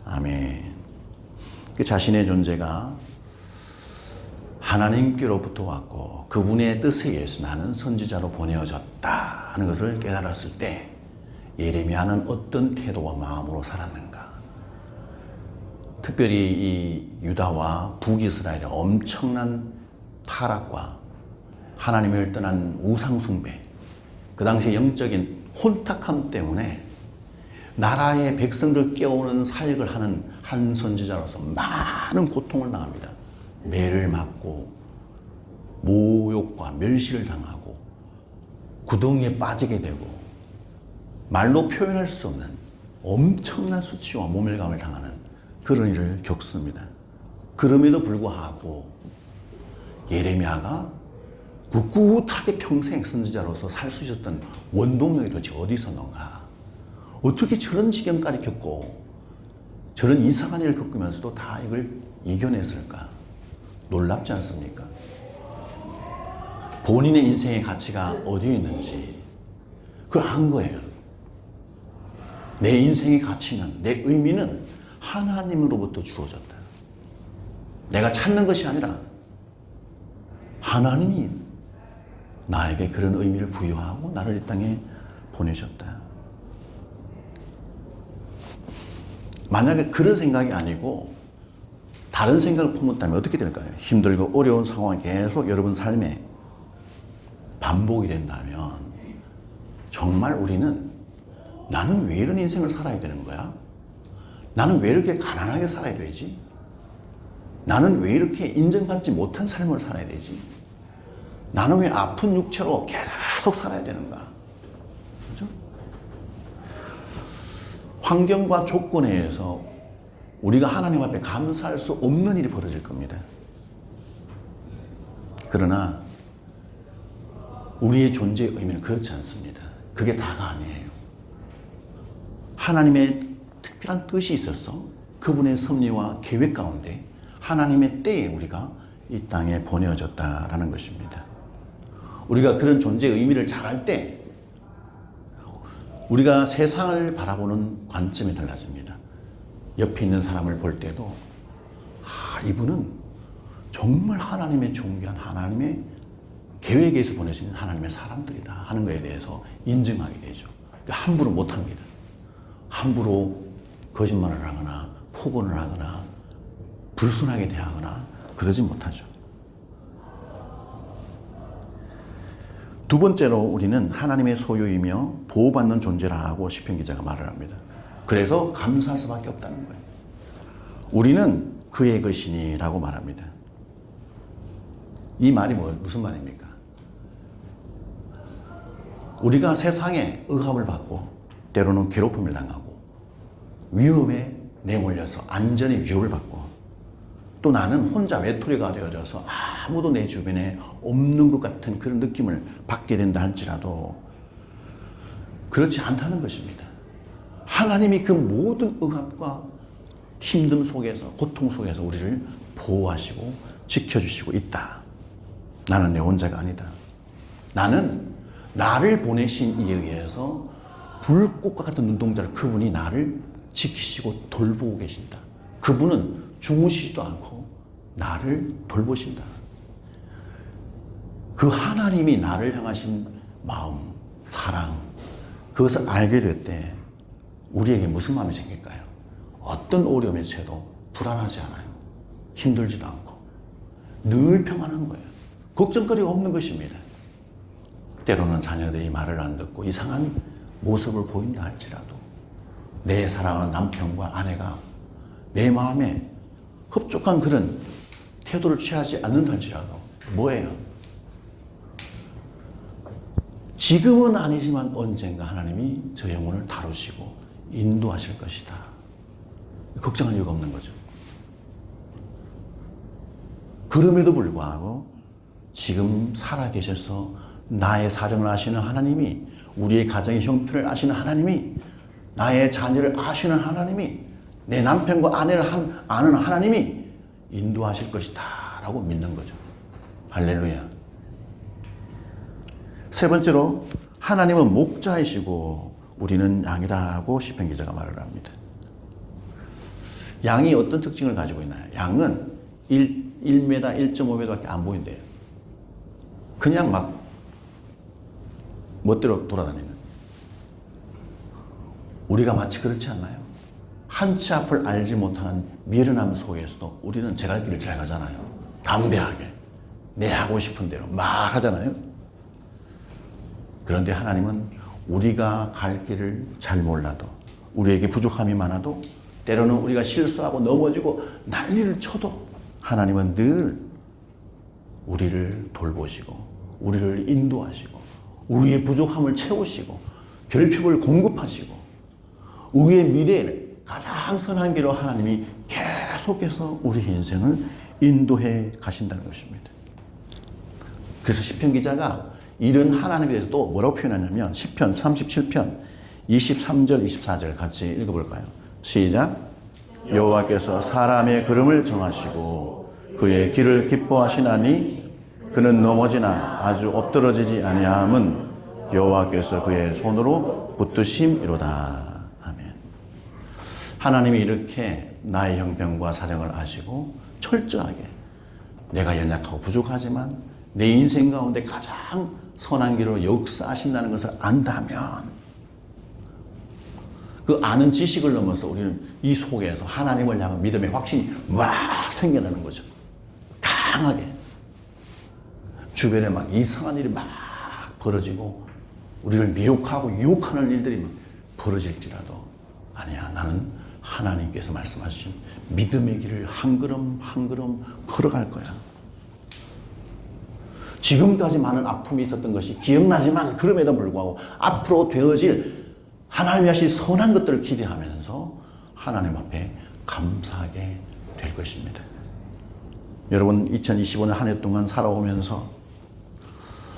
아멘. 그 자신의 존재가 하나님께로부터 왔고 그분의 뜻에 의해서 나는 선지자로 보내어졌다 하는 것을 깨달았을 때 예레미야는 어떤 태도와 마음으로 살았는가? 특별히 이 유다와 북이스라엘의 엄청난 타락과 하나님을 떠난 우상숭배, 그 당시 영적인 혼탁함 때문에 나라의 백성들 깨우는 사역을 하는 한 선지자로서 많은 고통을 당합니다. 매를 맞고 모욕과 멸시를 당하고 구덩이에 빠지게 되고 말로 표현할 수 없는 엄청난 수치와 모멸감을 당하는 그런 일을 겪습니다. 그럼에도 불구하고 예레미야가 꿋꿋하게 평생 선지자로서 살 수 있었던 원동력이 도대체 어디 있었는가? 어떻게 저런 지경까지 겪고 저런 이상한 일을 겪으면서도 다 이걸 이겨냈을까? 놀랍지 않습니까? 본인의 인생의 가치가 어디에 있는지 그걸 안 거예요. 내 인생의 가치는, 내 의미는 하나님으로부터 주어졌다. 내가 찾는 것이 아니라 하나님이 나에게 그런 의미를 부여하고 나를 이 땅에 보내셨다. 만약에 그런 생각이 아니고 다른 생각을 품었다면 어떻게 될까요? 힘들고 어려운 상황이 계속 여러분 삶에 반복이 된다면 정말 우리는 나는 왜 이런 인생을 살아야 되는 거야? 나는 왜 이렇게 가난하게 살아야 되지? 나는 왜 이렇게 인정받지 못한 삶을 살아야 되지? 나는 왜 아픈 육체로 계속 살아야 되는가? 그죠? 환경과 조건에 의해서 우리가 하나님 앞에 감사할 수 없는 일이 벌어질 겁니다. 그러나 우리의 존재의 의미는 그렇지 않습니다. 그게 다가 아니에요. 하나님의 특별한 뜻이 있어서 그분의 섭리와 계획 가운데 하나님의 때에 우리가 이 땅에 보내어졌다라는 것입니다. 우리가 그런 존재의 의미를 잘 알 때 우리가 세상을 바라보는 관점이 달라집니다. 옆에 있는 사람을 볼 때도 이분은 정말 하나님의 존귀한 하나님의 계획에서 보내신 하나님의 사람들이다 하는 것에 대해서 인정하게 되죠. 함부로 못합니다. 함부로 거짓말을 하거나 폭언을 하거나 불순하게 대하거나 그러지 못하죠. 두 번째로 우리는 하나님의 소유이며 보호받는 존재라고 시편 기자가 말을 합니다. 그래서 감사할 수밖에 없다는 거예요. 우리는 그의 것이니라고 말합니다. 이 말이 무슨 말입니까? 우리가 세상에 억압을 받고 때로는 괴롭힘을 당하고 위험에 내몰려서 안전의 위협을 받고 또 나는 혼자 외톨이가 되어져서 아무도 내 주변에 없는 것 같은 그런 느낌을 받게 된다 할지라도 그렇지 않다는 것입니다. 하나님이 그 모든 억압과 힘듦 속에서 고통 속에서 우리를 보호하시고 지켜주시고 있다. 나는 내 혼자가 아니다. 나는 나를 보내신 이에 의해서 불꽃과 같은 눈동자를 그분이 나를 지키시고 돌보고 계신다. 그분은 주무시지도 않고 나를 돌보신다. 그 하나님이 나를 향하신 마음, 사랑, 그것을 알게 될 때 우리에게 무슨 마음이 생길까요? 어떤 어려움에 처해도 불안하지 않아요. 힘들지도 않고 늘 평안한 거예요. 걱정거리가 없는 것입니다. 때로는 자녀들이 말을 안 듣고 이상한 모습을 보인다 할지라도 내 사랑하는 남편과 아내가 내 마음에 흡족한 그런 태도를 취하지 않는다할지라도 뭐예요? 지금은 아니지만 언젠가 하나님이 저 영혼을 다루시고 인도하실 것이다. 걱정할 이유가 없는 거죠. 그럼에도 불구하고 지금 살아계셔서 나의 사정을 아시는 하나님이, 우리의 가정의 형편을 아시는 하나님이, 나의 자녀를 아시는 하나님이, 내 남편과 아내를 아는 하나님이 인도하실 것이다 라고 믿는 거죠. 할렐루야. 세 번째로 하나님은 목자이시고 우리는 양이라고 시편 기자가 말을 합니다. 양이 어떤 특징을 가지고 있나요? 양은 1m, 1.5m밖에 안 보인대요. 그냥 막 멋대로 돌아다니는. 우리가 마치 그렇지 않나요? 한치 앞을 알지 못하는 미련함 속에서도 우리는 제 갈 길을 잘 가잖아요. 담대하게 내 하고 싶은 대로 막 하잖아요. 그런데 하나님은 우리가 갈 길을 잘 몰라도, 우리에게 부족함이 많아도, 때로는 우리가 실수하고 넘어지고 난리를 쳐도 하나님은 늘 우리를 돌보시고 우리를 인도하시고 우리의 부족함을 채우시고 결핍을 공급하시고 우리의 미래를 가장 선한 길로 하나님이 계속해서 우리 인생을 인도해 가신다는 것입니다. 그래서 시편 기자가 이런 하나님에 대해서 또 뭐라고 표현하냐면 시편 37편 23절 24절 같이 읽어볼까요? 시작. 여호와께서 사람의 걸음을 정하시고 그의 길을 기뻐하시나니 그는 넘어지나 아주 엎드러지지 아니함은 여호와께서 그의 손으로 붙드심이로다. 아멘. 하나님이 이렇게 나의 형편과 사정을 아시고 철저하게 내가 연약하고 부족하지만 내 인생 가운데 가장 선한 길로 역사하신다는 것을 안다면 그 아는 지식을 넘어서 우리는 이 속에서 하나님을 향한 믿음의 확신이 막 생겨나는 거죠. 강하게. 주변에 막 이상한 일이 막 벌어지고 우리를 미혹하고 유혹하는 일들이 막 벌어질지라도 아니야, 나는 하나님께서 말씀하신 믿음의 길을 한 걸음 한 걸음 걸어갈 거야. 지금까지 많은 아픔이 있었던 것이 기억나지만 그럼에도 불구하고 앞으로 되어질 하나님이 하신 선한 것들을 기대하면서 하나님 앞에 감사하게 될 것입니다. 여러분 2025년 한 해 동안 살아오면서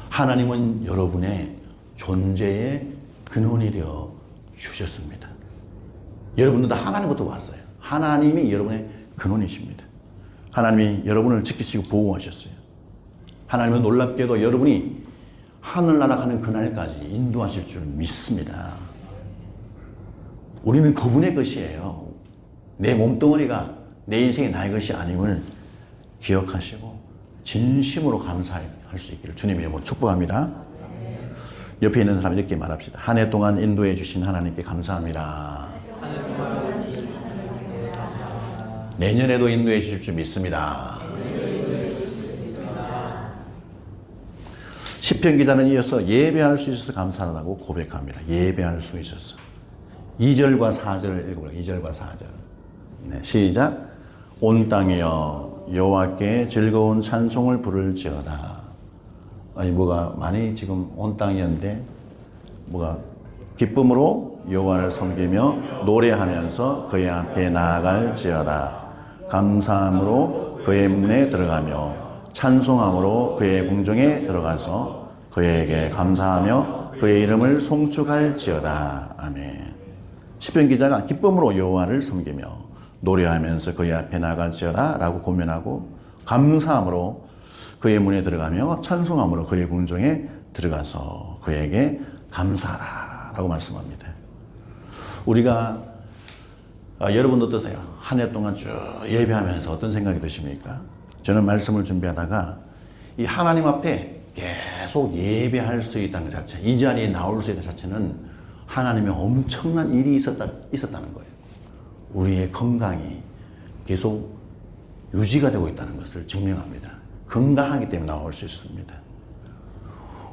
하나님은 여러분의 존재의 근원이 되어 주셨습니다. 여러분도 다 하나님부터 왔어요. 하나님이 여러분의 근원이십니다. 하나님이 여러분을 지키시고 보호하셨어요. 하나님은 놀랍게도 여러분이 하늘나라 가는 그날까지 인도하실 줄 믿습니다. 우리는 그분의 것이에요. 내 몸뚱어리가 내 인생이 나의 것이 아님을 기억하시고 진심으로 감사할 수 있기를 주님의 이름으로 축복합니다. 옆에 있는 사람 이렇게 말합시다. 한 해 동안 인도해 주신 하나님께 감사합니다. 내년에도 인도해 주실 줄 믿습니다. 시편 기자는 이어서 예배할 수 있어서 감사하다고 고백합니다. 예배할 수 있어서. 2절과 4절을 읽어볼게요. 2절과 4절. 네, 시작. 온 땅이여 여호와께 즐거운 찬송을 부를지어다. 아니 뭐가 많이 지금 온 땅이었는데 뭐가 기쁨으로 여호와를 섬기며 노래하면서 그의 앞에 나아갈지어다. 감사함으로 그의 문에 들어가며 찬송함으로 그의 궁정에 들어가서 그에게 감사하며 그의 이름을 송축할지어다. 아멘. 시편 기자가 기쁨으로 여호와를 섬기며 노래하면서 그의 앞에 나갈지어다 라고 고면하고 감사함으로 그의 문에 들어가며 찬송함으로 그의 궁정에 들어가서 그에게 감사하라 라고 말씀합니다. 우리가 여러분 어떠세요? 한 해 동안 쭉 예배하면서 어떤 생각이 드십니까? 저는 말씀을 준비하다가 이 하나님 앞에 계속 예배할 수 있다는 것 자체, 이 자리에 나올 수 있다는 자체는 하나님의 엄청난 일이 있었다는 거예요. 우리의 건강이 계속 유지가 되고 있다는 것을 증명합니다. 건강하기 때문에 나올 수 있습니다.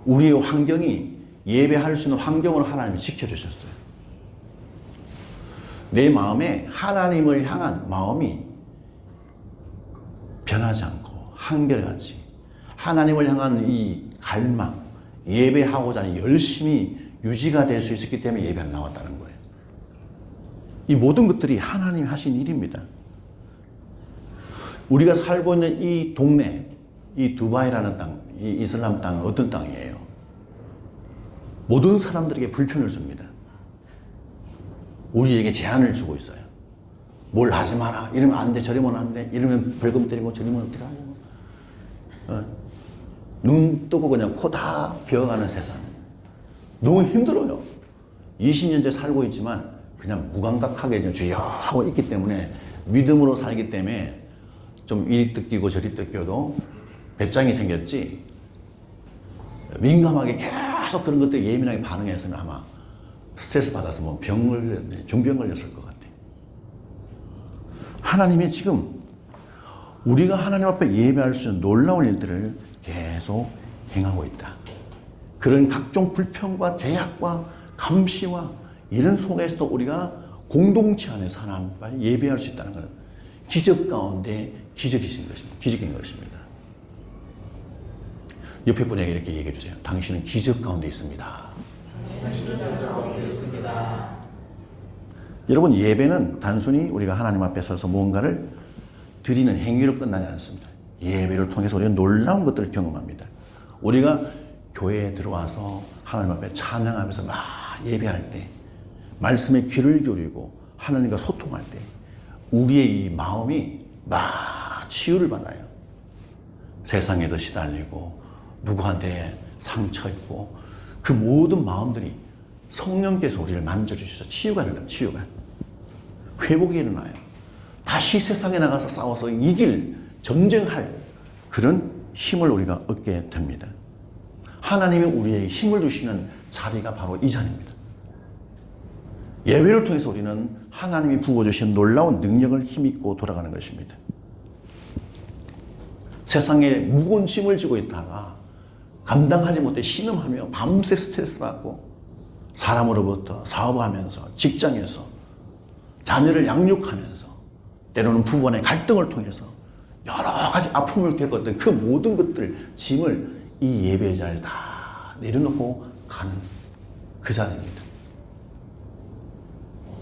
우리의 환경이 예배할 수 있는 환경으로 하나님이 지켜주셨어요. 내 마음에 하나님을 향한 마음이 변하지 않고 한결같이 하나님을 향한 이 갈망, 예배하고자 하는 열심이 유지가 될 수 있었기 때문에 예배가 나왔다는 거예요. 이 모든 것들이 하나님이 하신 일입니다. 우리가 살고 있는 이 동네, 이 두바이라는 땅, 이 이슬람 땅은 어떤 땅이에요? 모든 사람들에게 불편을 줍니다. 우리에게 제한을 주고 있어요. 뭘 하지 마라. 이러면 안 돼. 저러면 안 돼. 이러면 벌금 때리고 저러면 어떻게 하냐고. 눈 뜨고 그냥 코 다 비어가는 세상. 너무 힘들어요. 20년째 살고 있지만 그냥 무감각하게 지금 주여 하고 있기 때문에 믿음으로 살기 때문에 좀 이리 뜯기고 저리 뜯겨도 배짱이 생겼지. 민감하게 계속 그런 것들에 예민하게 반응했으면 아마 스트레스 받아서 뭐 병 걸렸네. 중병 걸렸을 것 같아. 하나님이 지금 우리가 하나님 앞에 예배할 수 있는 놀라운 일들을 계속 행하고 있다. 그런 각종 불평과 제약과 감시와 이런 속에서도 우리가 공동체 안에서 하나님 앞에 예배할 수 있다는 것은 기적 가운데 기적이신 것입니다. 기적인 것입니다. 옆에 분에게 이렇게 얘기해 주세요. 당신은 기적 가운데 있습니다. 여러분, 예배는 단순히 우리가 하나님 앞에 서서 무언가를 드리는 행위로 끝나지 않습니다. 예배를 통해서 우리는 놀라운 것들을 경험합니다. 우리가 교회에 들어와서 하나님 앞에 찬양하면서 막 예배할 때, 말씀에 귀를 기울이고 하나님과 소통할 때 우리의 이 마음이 막 치유를 받아요. 세상에도 시달리고 누구한테 상처 있고 그 모든 마음들이 성령께서 우리를 만져주셔서 치유가 일어나요. 치유가. 회복이 일어나요. 다시 세상에 나가서 싸워서 이길, 전쟁할 그런 힘을 우리가 얻게 됩니다. 하나님이 우리에게 힘을 주시는 자리가 바로 이 자리입니다. 예배를 통해서 우리는 하나님이 부어주신 놀라운 능력을 힘입고 돌아가는 것입니다. 세상에 무거운 짐을 지고 있다가 감당하지 못해 신음하며 밤새 스트레스 받고 사람으로부터 사업하면서 직장에서 자녀를 양육하면서 때로는 부부간의 갈등을 통해서 여러 가지 아픔을 겪었던 그 모든 것들 짐을 이 예배 자리에 다 내려놓고 가는 그 자리입니다.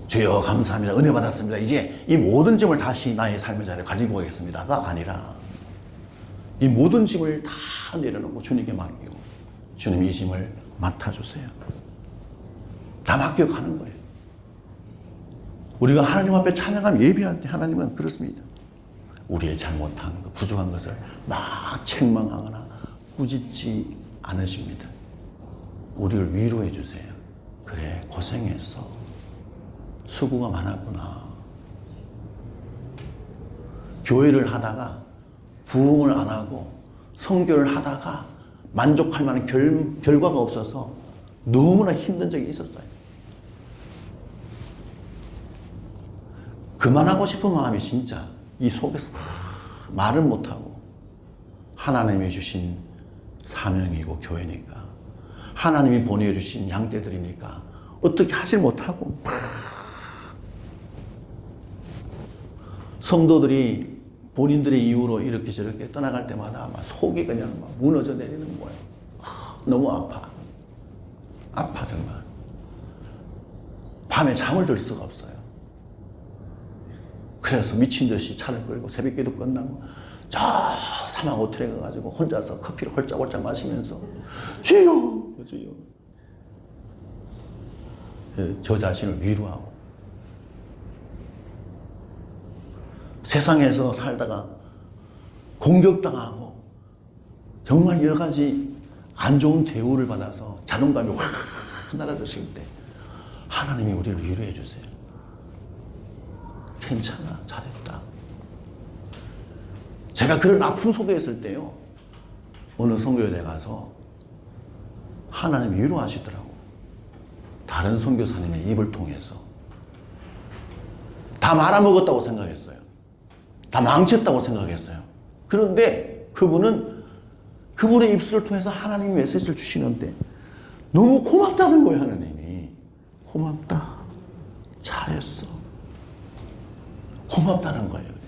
주여 감사합니다. 은혜 받았습니다. 이제 이 모든 짐을 다시 나의 삶의 자리에 가지고 가겠습니다가 아니라 이 모든 짐을 다 내려놓고 주님께 맡기고 주님 이 짐을 맡아주세요. 다 맡겨 가는 거예요. 우리가 하나님 앞에 찬양하며 예배할 때 하나님은 그렇습니다. 우리의 잘못한 것, 부족한 것을 막 책망하거나 꾸짖지 않으십니다. 우리를 위로해 주세요. 그래, 고생했어. 수고가 많았구나. 교회를 하다가 부흥을 안 하고 선교를 하다가 만족할 만한 결과가 없어서 너무나 힘든 적이 있었어요. 그만하고 싶은 마음이 진짜 이 속에서 말은 못하고 하나님이 주신 사명이고 교회니까 하나님이 보내주신 양떼들이니까 어떻게 하질 못하고 성도들이 본인들의 이유로 이렇게 저렇게 떠나갈 때마다 막 속이 그냥 막 무너져 내리는 거예요. 너무 아파. 아파 정말. 밤에 잠을 들 수가 없어요. 그래서 미친 듯이 차를 끌고 새벽기도 끝나고 저 사막 호텔에 가가지고 혼자서 커피를 홀짝홀짝 마시면서 주여 주여 저 자신을 위로하고 세상에서 살다가 공격당하고 정말 여러 가지 안 좋은 대우를 받아서 자존감이 확 날아드실 때 하나님이 우리를 위로해 주세요. 괜찮아, 잘했다. 제가 그런 아픔 속에 있을 때요, 어느 선교회에 가서 하나님이 위로하시더라고. 다른 선교사님의 입을 통해서. 다 말아먹었다고 생각했어요. 다 망쳤다고 생각했어요. 그런데 그분의 입술을 통해서 하나님이 메시지를 주시는데 너무 고맙다는 거예요. 하나님이 고맙다, 잘했어, 고맙다는 거예요. 그냥.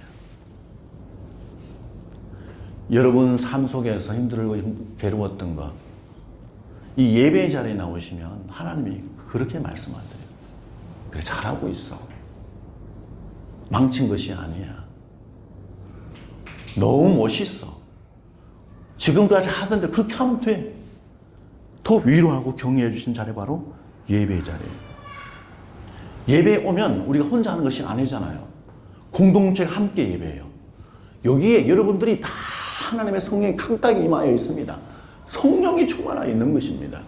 여러분 삶 속에서 힘들고 괴로웠던 것, 이 예배 자리에 나오시면 하나님이 그렇게 말씀하세요. 그래, 잘하고 있어. 망친 것이 아니야. 너무 멋있어. 지금까지 하던데 그렇게 하면 돼. 더 위로하고 격려해 주신 자리 바로 예배 자리예요. 예배에 오면 우리가 혼자 하는 것이 아니잖아요. 공동체가 함께 예배해요. 여기에 여러분들이 다 하나님의 성령이 강딱 임하여 있습니다. 성령이 충만하여 있는 것입니다.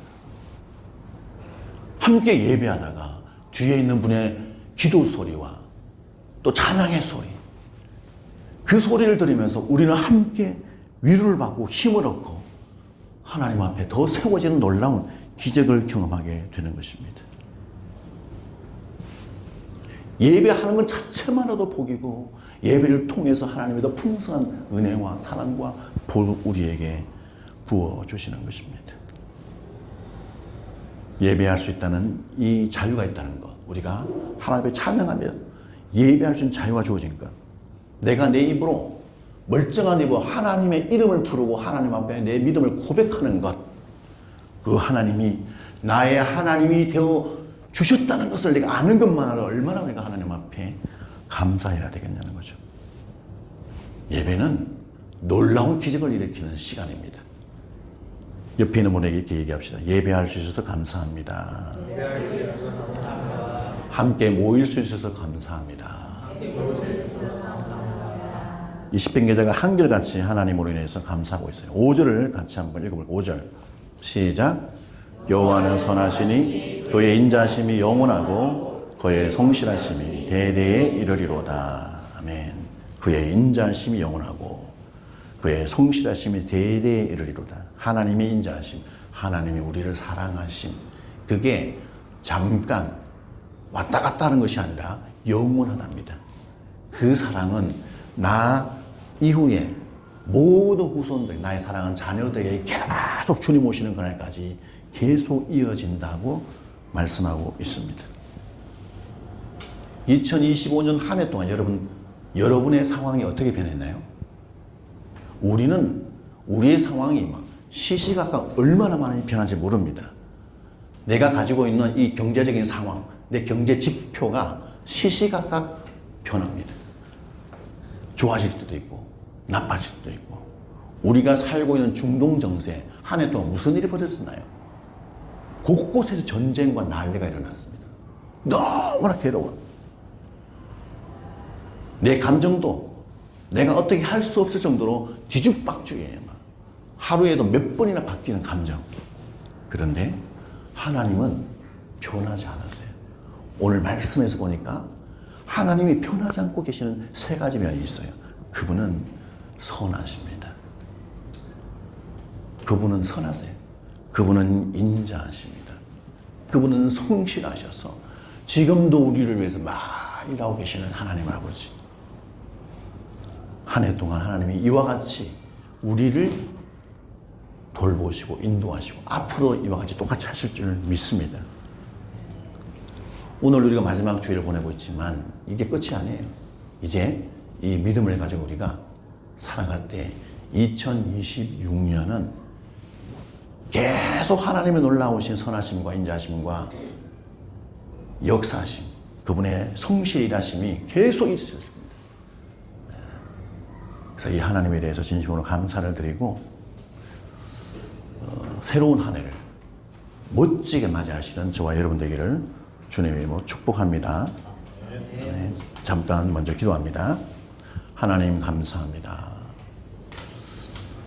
함께 예배하다가 뒤에 있는 분의 기도 소리와 또 찬양의 소리, 그 소리를 들으면서 우리는 함께 위로를 받고 힘을 얻고 하나님 앞에 더 세워지는 놀라운 기적을 경험하게 되는 것입니다. 예배하는 것 자체만으로도 복이고 예배를 통해서 하나님의 더 풍성한 은혜와 사랑과 복을 우리에게 부어주시는 것입니다. 예배할 수 있다는 이 자유가 있다는 것, 우리가 하나님을 찬양하며 예배할 수 있는 자유가 주어진 것, 내가 내 입으로 멀쩡한 입으로 하나님의 이름을 부르고 하나님 앞에 내 믿음을 고백하는 것, 그 하나님이 나의 하나님이 되어 주셨다는 것을 내가 아는 것만으로 얼마나 내가 하나님 앞에 감사해야 되겠냐는 거죠. 예배는 놀라운 기적을 일으키는 시간입니다. 옆에 있는 분에게 이렇게 얘기합시다. 예배할 수 있어서 감사합니다. 함께 모일 수 있어서 감사합니다. 이 시편 기자가 한결같이 하나님으로 인해서 감사하고 있어요. 5절을 같이 한번 읽어볼게요. 5절 시작. 여호와는 선하시니 그의 인자심이 영원하고 그의 성실하심이 대대에 이르리로다. 아멘. 그의 인자심이 영원하고 그의 성실하심이 대대에 이르리로다. 하나님의 인자하심, 하나님이 우리를 사랑하심, 그게 잠깐 왔다 갔다 하는 것이 아니라 영원하답니다. 그 사랑은 나 이후에 모든 후손들, 나의 사랑하는 자녀들에게 계속 주님 오시는 그날까지 계속 이어진다고 말씀하고 있습니다. 2025년 한 해 동안 여러분의 상황이 어떻게 변했나요? 우리는 우리의 상황이 막 시시각각 얼마나 많이 변한지 모릅니다. 내가 가지고 있는 이 경제적인 상황, 내 경제 지표가 시시각각 변합니다. 좋아질 때도 있고 나빠질 때도 있고. 우리가 살고 있는 중동 정세, 한 해 동안 무슨 일이 벌어졌나요? 곳곳에서 전쟁과 난리가 일어났습니다. 너무나 괴로워. 내 감정도 내가 어떻게 할 수 없을 정도로 뒤죽박죽이에요. 하루에도 몇 번이나 바뀌는 감정. 그런데 하나님은 변하지 않았어요. 오늘 말씀에서 보니까 하나님이 변하지 않고 계시는 세 가지 면이 있어요. 그분은 선하십니다. 그분은 선하세요. 그분은 인자하십니다. 그분은 성실하셔서 지금도 우리를 위해서 많이 일하고 계시는 하나님 아버지. 한 해 동안 하나님이 이와 같이 우리를 돌보시고 인도하시고 앞으로 이와 같이 똑같이 하실 줄 믿습니다. 오늘 우리가 마지막 주일을 보내고 있지만 이게 끝이 아니에요. 이제 이 믿음을 가지고 우리가 살아갈 때 2026년은 계속 하나님의 놀라우신 선하심과 인자하심과 역사하심, 그분의 성실 일하심이 계속 있을 겁니다. 그래서 이 하나님에 대해서 진심으로 감사를 드리고 새로운 한 해를 멋지게 맞이하시는 저와 여러분 되기를 주님의 이름으로 축복합니다. 네, 잠깐 먼저 기도합니다. 하나님 감사합니다.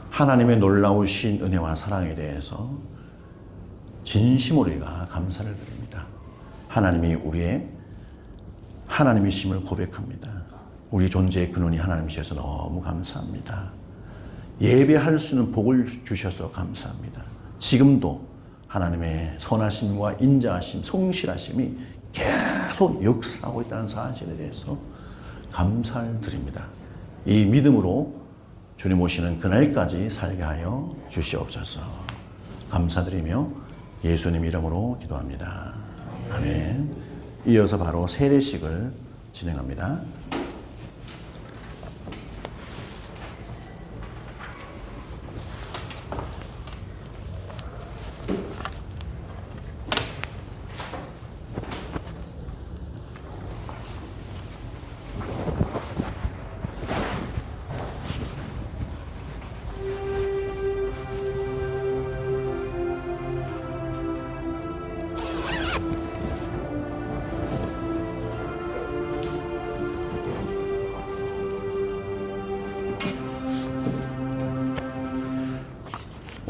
하나님의 놀라우신 은혜와 사랑에 대해서 진심으로 우리가 감사를 드립니다. 하나님이 우리의 하나님이심을 고백합니다. 우리 존재의 근원이 하나님이셔서 너무 감사합니다. 예배할 수 있는 복을 주셔서 감사합니다. 지금도 하나님의 선하심과 인자하심, 성실하심이 계속 역사하고 있다는 사실에 대해서 감사를 드립니다. 이 믿음으로 주님 오시는 그날까지 살게 하여 주시옵소서. 감사드리며 예수님 이름으로 기도합니다. 아멘. 이어서 바로 세례식을 진행합니다.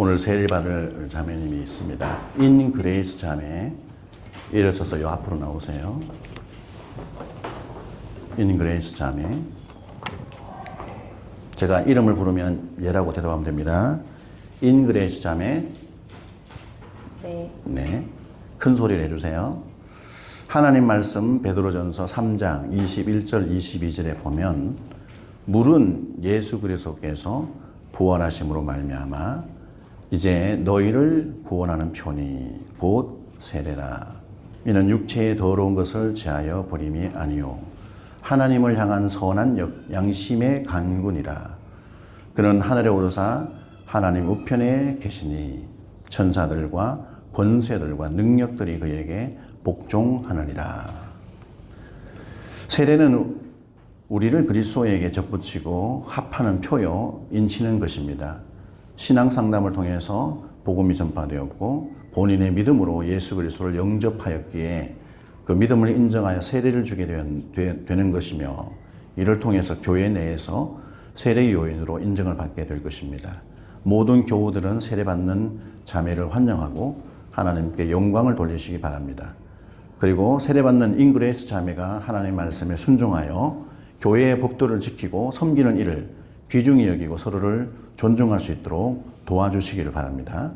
오늘 세례 받을 자매님이 있습니다. 인그레이스 자매. 일어서서 요 앞으로 나오세요. 인그레이스 자매. 제가 이름을 부르면 예라고 대답하면 됩니다. 인그레이스 자매. 네. 네. 큰 소리를 해주세요. 하나님 말씀 베드로전서 3장 21절 22절에 보면 물은 예수 그리스도께서 부활하심으로 말미암아 이제 너희를 구원하는 표니 곧 세례라. 이는 육체의 더러운 것을 제하여 버림이 아니요 하나님을 향한 선한 양심의 간군이라. 그는 하늘에 오르사 하나님 우편에 계시니 천사들과 권세들과 능력들이 그에게 복종하느니라. 세례는 우리를 그리스도에게 접붙이고 합하는 표요 인치는 것입니다. 신앙 상담을 통해서 복음이 전파되었고 본인의 믿음으로 예수 그리스도를 영접하였기에 그 믿음을 인정하여 세례를 주게 되는 것이며 이를 통해서 교회 내에서 세례 요인으로 인정을 받게 될 것입니다. 모든 교우들은 세례받는 자매를 환영하고 하나님께 영광을 돌리시기 바랍니다. 그리고 세례받는 인그레이스 자매가 하나님의 말씀에 순종하여 교회의 법도를 지키고 섬기는 일을 귀중히 여기고 서로를 존중할 수 있도록 도와주시기를 바랍니다.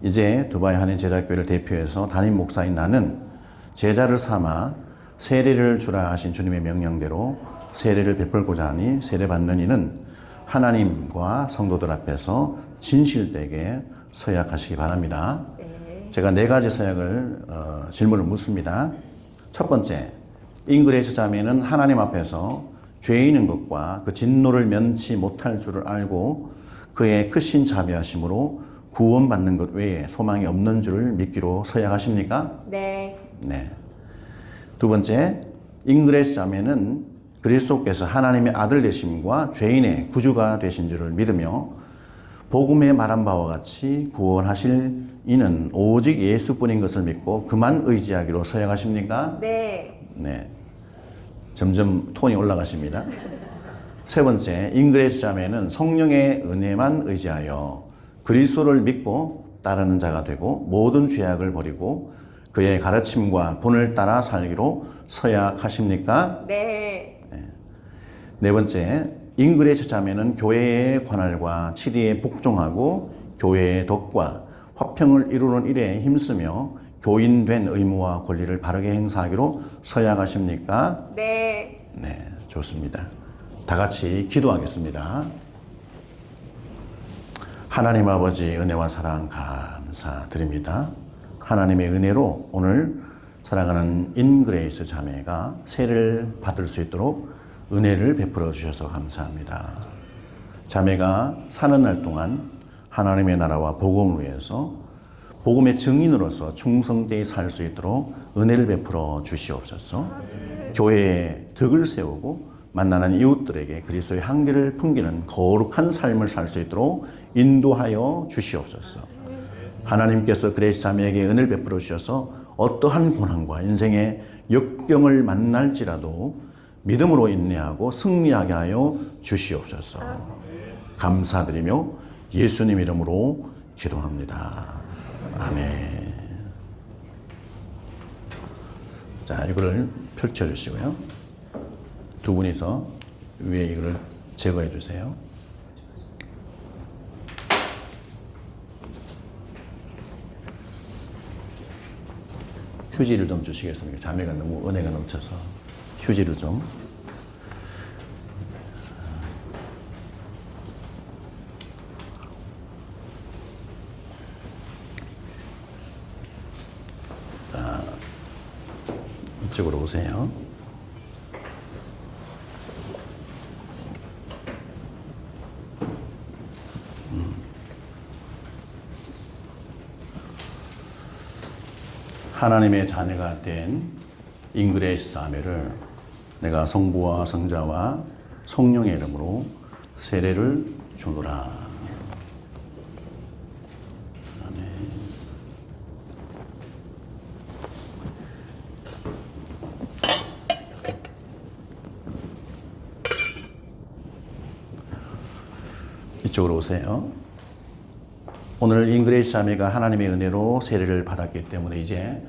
이제 두바이 한인 제자교회를 대표해서 담임 목사인 나는 제자를 삼아 세례를 주라 하신 주님의 명령대로 세례를 베풀고자 하니 세례받는 이는 하나님과 성도들 앞에서 진실되게 서약하시기 바랍니다. 제가 4가지 서약을 질문을 묻습니다. 첫 번째, 인그레이스 자매는 하나님 앞에서 죄인인 것과 그 진노를 면치 못할 줄을 알고 그의 크신 자비하심으로 구원받는 것 외에 소망이 없는 줄을 믿기로 서약하십니까? 네. 네. 두 번째, 인그레이스 자매는 그리스도께서 하나님의 아들 되심과 죄인의 구주가 되신 줄을 믿으며 복음에 말한 바와 같이 구원하실 이는 오직 예수뿐인 것을 믿고 그만 의지하기로 서약하십니까? 네. 네. 점점 톤이 올라가십니다. 세 번째, 인그레이스 자매는 성령의 은혜만 의지하여 그리스도를 믿고 따르는 자가 되고 모든 죄악을 버리고 그의 가르침과 본을 따라 살기로 서약하십니까? 네. 네 번째, 인그레이스 자매는 교회의 관할과 치리에 복종하고 교회의 덕과 화평을 이루는 일에 힘쓰며 교인된 의무와 권리를 바르게 행사하기로 서약하십니까? 네. 네, 좋습니다. 다 같이 기도하겠습니다. 하나님 아버지 은혜와 사랑 감사드립니다. 하나님의 은혜로 오늘 사랑하는 인그레이스 자매가 세례를 받을 수 있도록 은혜를 베풀어 주셔서 감사합니다. 자매가 사는 날 동안 하나님의 나라와 복음을 위해서 복음의 증인으로서 충성되이 살 수 있도록 은혜를 베풀어 주시옵소서. 교회에 덕을 세우고 만나는 이웃들에게 그리스도의 향기를 풍기는 거룩한 삶을 살 수 있도록 인도하여 주시옵소서. 하나님께서 그레이스 자매에게 은혜를 베풀어 주셔서 어떠한 고난과 인생의 역경을 만날지라도 믿음으로 인내하고 승리하게 하여 주시옵소서. 감사드리며 예수님 이름으로 기도합니다. 아멘. 자, 이거를 펼쳐주시고요. 두 분이서 위에 이거를 제거해 주세요. 휴지를 좀 주시겠습니까? 자매가 너무 은혜가 넘쳐서 휴지를 좀. 자, 이쪽으로 오세요. 하나님의 자녀가 된 인그레이스 자매를 내가 성부와 성자와 성령의 이름으로 세례를 주노라. 아멘. 이쪽으로 오세요. 오늘 잉그레이스 자매가 하나님의 은혜로 세례를 받았기 때문에 이제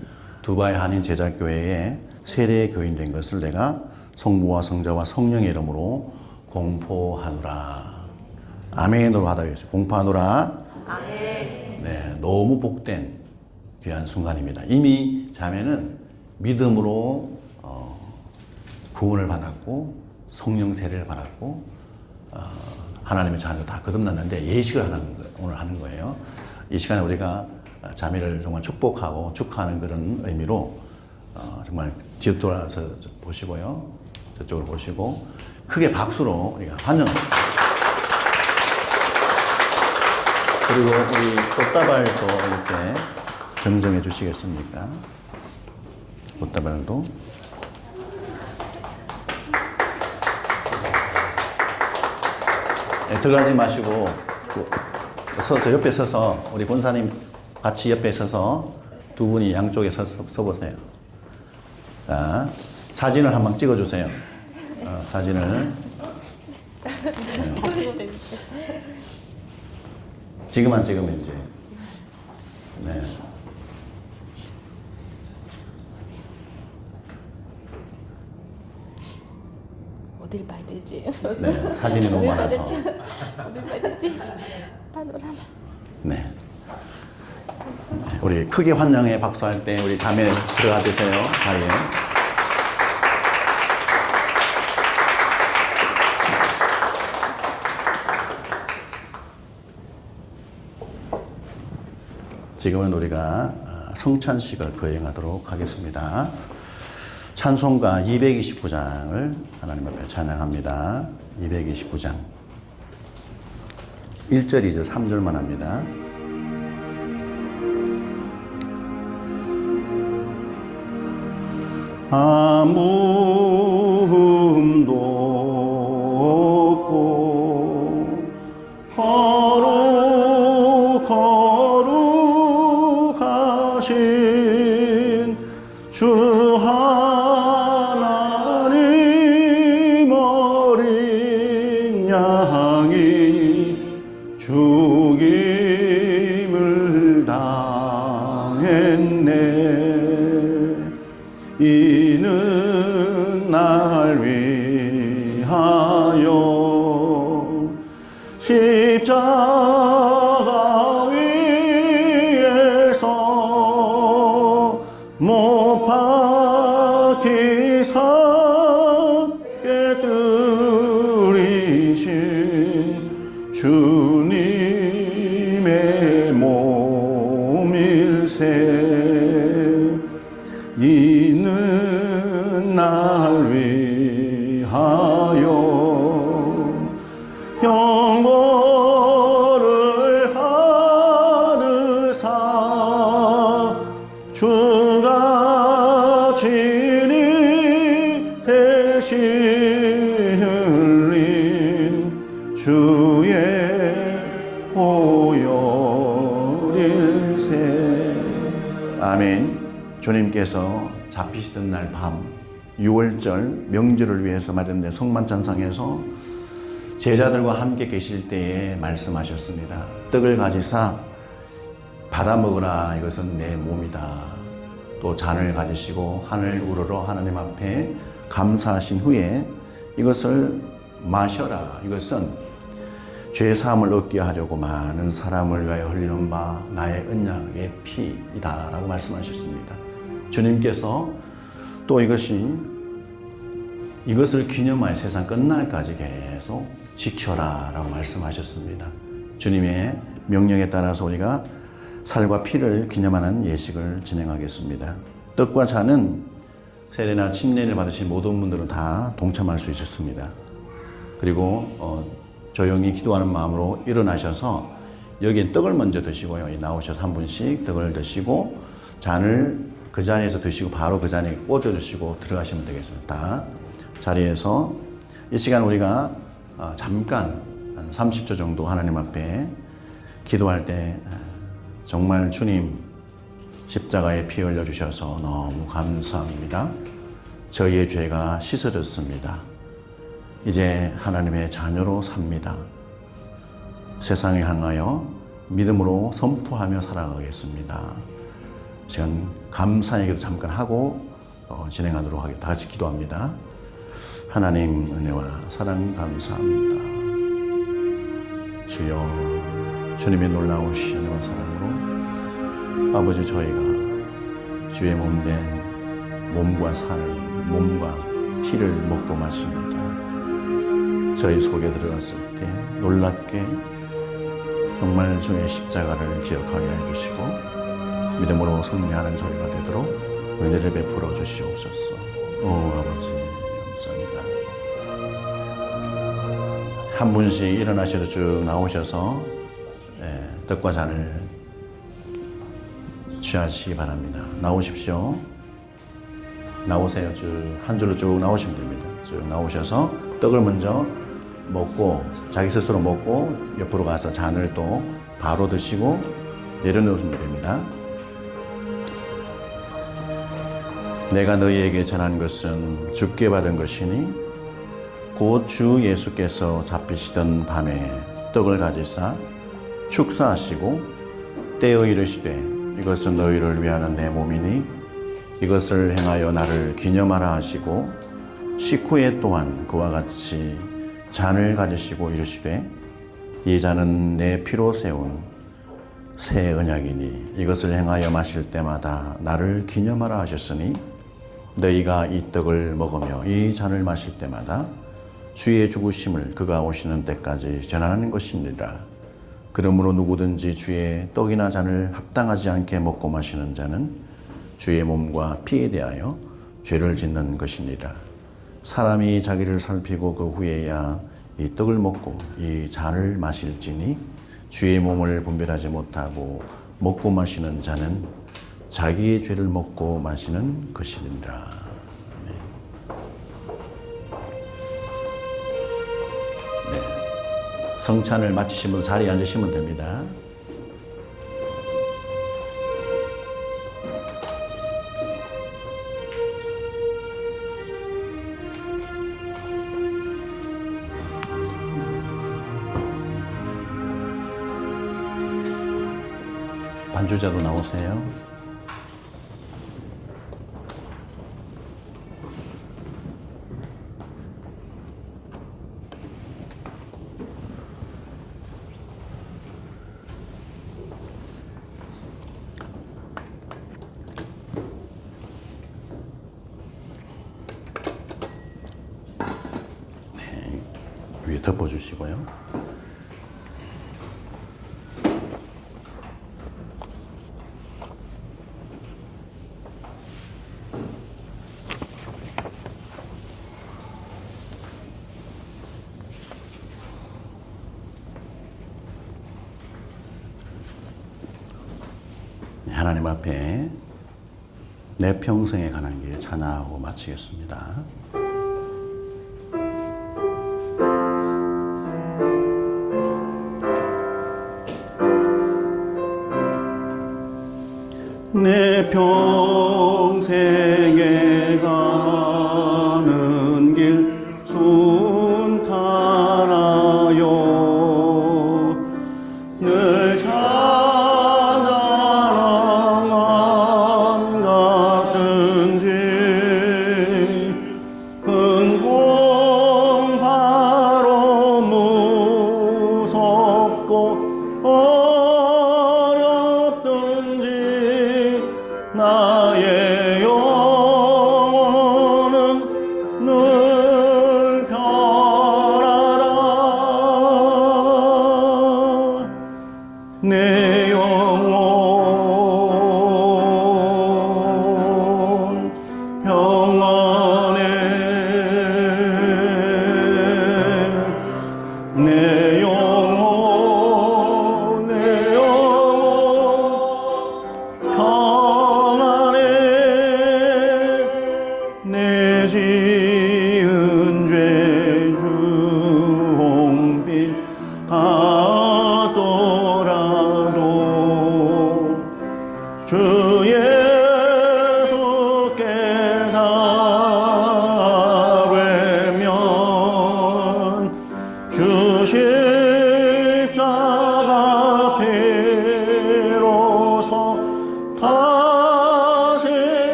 두바이 한인 제자교회에 세례 교인 된 것을 내가 성부와 성자와 성령의 이름으로 공포하노라. 아멘으로 하다 했어요. 공포하노라. 아멘. 네, 너무 복된 귀한 순간입니다. 이미 자매는 믿음으로 구원을 받았고 성령 세례를 받았고 하나님의 자녀 다 거듭났는데 예식을 오늘 하는 거예요. 이 시간에 우리가 자매를 정말 축복하고 축하하는 그런 의미로 정말 뒤돌아서 보시고요. 저쪽으로 보시고 크게 박수로 우리가 환영합니다. 그리고 우리 꽃다발도 이렇게 정정해 주시겠습니까? 꽃다발도. 네, 들어가지 마시고 서서 옆에 서서 우리 권사님 같이 옆에 서서 두 분이 양쪽에 서보세요. 자, 사진을 한번 찍어주세요. 사진을. 네. 지금 찍으면 이제. 네. 어딜 봐야 될지. 네, 사진이 너무 많아서. 어딜 봐야 될지. 파노라마. 네. 우리 크게 환영해 박수할 때 우리 자매 들어가 주세요. 자리에. 지금은 우리가 성찬식을 거행하도록 하겠습니다. 찬송가 229장을 하나님 앞에 찬양합니다. 229장 1절, 2절, 3절만 합니다. 아무음도 없고 거룩하신 주 하나님 어린 양이 죽임을 당했네. 이는 날 위하여 십자가 위에서 못 박히사 깨뜨리신 주님의 몸일세. 이는 날 위하여 영광을 받으사 주가 진이 대신 흘린 주의 보혈일세. 아멘. 주님께서 잡히시던 날 밤 6월절 명절을 위해서 마련된 성만찬상에서 제자들과 함께 계실 때에 말씀하셨습니다. 떡을 가지사 받아 먹으라. 이것은 내 몸이다. 또 잔을 가지시고 하늘 우러러 하나님 앞에 감사하신 후에 이것을 마셔라. 이것은 죄 사함을 얻게 하려고 많은 사람을 위하여 흘리는 바 나의 언약의 피이다 라고 말씀하셨습니다. 주님께서 또 이것을 기념하여 세상 끝날까지 계속 지켜라 라고 말씀하셨습니다. 주님의 명령에 따라서 우리가 살과 피를 기념하는 예식을 진행하겠습니다. 떡과 잔은 세례나 침례를 받으신 모든 분들은 다 동참할 수 있었습니다. 그리고 조용히 기도하는 마음으로 일어나셔서 여기에 떡을 먼저 드시고요. 나오셔서 한 분씩 떡을 드시고 잔을 그 자리에서 드시고 바로 그 잔에 꽂아주시고 들어가시면 되겠습니다. 자리에서 이 시간 우리가 잠깐 한 30초 정도 하나님 앞에 기도할 때 정말 주님 십자가에 피 흘려주셔서 너무 감사합니다. 저희의 죄가 씻어졌습니다. 이제 하나님의 자녀로 삽니다. 세상을 향하여 믿음으로 선포하며 살아가겠습니다. 시간 감사 얘기도 잠깐 하고 진행하도록 하겠습니다. 다 같이 기도합니다. 하나님 은혜와 사랑 감사합니다. 주여 주님의 놀라우신 은혜와 사랑으로 아버지 저희가 주의 몸된 몸과 살을 몸과 피를 먹고 마십니다. 저희 속에 들어갔을 때 놀랍게 정말 주의 십자가를 기억하게 해주시고 믿음으로 승리하는 저희가 되도록 은혜를 베풀어 주시옵소서. 아버지 감사합니다. 한 분씩 일어나셔서 쭉 나오셔서 떡과 잔을 취하시기 바랍니다. 나오십시오. 나오세요. 쭉 한 줄로 쭉 나오시면 됩니다. 쭉 나오셔서 떡을 먼저 먹고 자기 스스로 먹고 옆으로 가서 잔을 또 바로 드시고 내려놓으시면 됩니다. 내가 너희에게 전한 것은 주께 받은 것이니 곧 주 예수께서 잡히시던 밤에 떡을 가지사 축사하시고 떼어 이르시되 이것은 너희를 위하는 내 몸이니 이것을 행하여 나를 기념하라 하시고 식후에 또한 그와 같이 잔을 가지시고 이르시되 이 잔은 내 피로 세운 새 언약이니 이것을 행하여 마실 때마다 나를 기념하라 하셨으니 너희가 이 떡을 먹으며 이 잔을 마실 때마다 주의 죽으심을 그가 오시는 때까지 전하는 것이니라. 그러므로 누구든지 주의 떡이나 잔을 합당하지 않게 먹고 마시는 자는 주의 몸과 피에 대하여 죄를 짓는 것이니라. 사람이 자기를 살피고 그 후에야 이 떡을 먹고 이 잔을 마실지니 주의 몸을 분별하지 못하고 먹고 마시는 자는 자기의 죄를 먹고 마시는 것이니라. 네. 성찬을 마치신 분 자리에 앉으시면 됩니다. 반주자도 나오세요. 네, 위에 덮어주시고요. 하나님 앞에 내 평생에 관한 길 찬양하고 마치겠습니다. 내 평생에 가는 길 순탄하여 늘 찬양한 같은지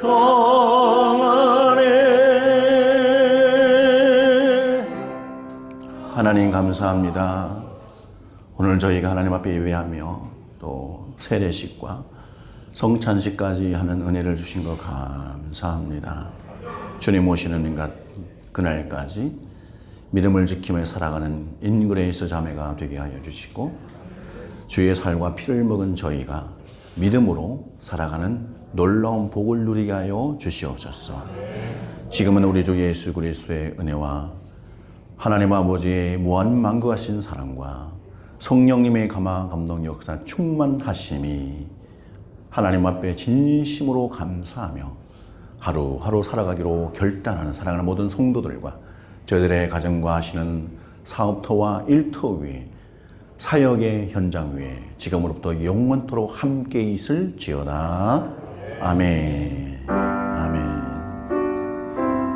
평안해. 하나님 감사합니다. 오늘 저희가 하나님 앞에 예배하며 또 세례식과 성찬식까지 하는 은혜를 주신 것 감사합니다. 주님 오시는 그날까지 믿음을 지키며 살아가는 인그레이스 자매가 되게 하여 주시고, 주의 살과 피를 먹은 저희가 믿음으로 살아가는 놀라운 복을 누리게 하여 주시옵소서. 지금은 우리 주 예수 그리스도의 은혜와 하나님 아버지의 무한만거하신 사랑과 성령님의 감화 감동 역사 충만하심이 하나님 앞에 진심으로 감사하며 하루하루 살아가기로 결단하는 사랑하는 모든 성도들과 저희들의 가정과 하시는 사업터와 일터 위에, 사역의 현장 위에 지금으로부터 영원토록 함께 있을지어다. 아멘. 아멘.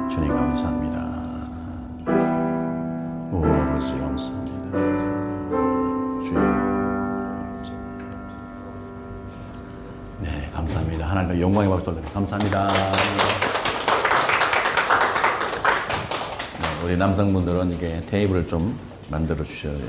주님 감사합니다. 오 아버지 감사합니다. 주여 감사합니다. 네 감사합니다. 하나님의 영광의 박수 돌립니다. 감사합니다. 네, 우리 남성분들은 이게 테이블을 좀 만들어 주셔야 돼요.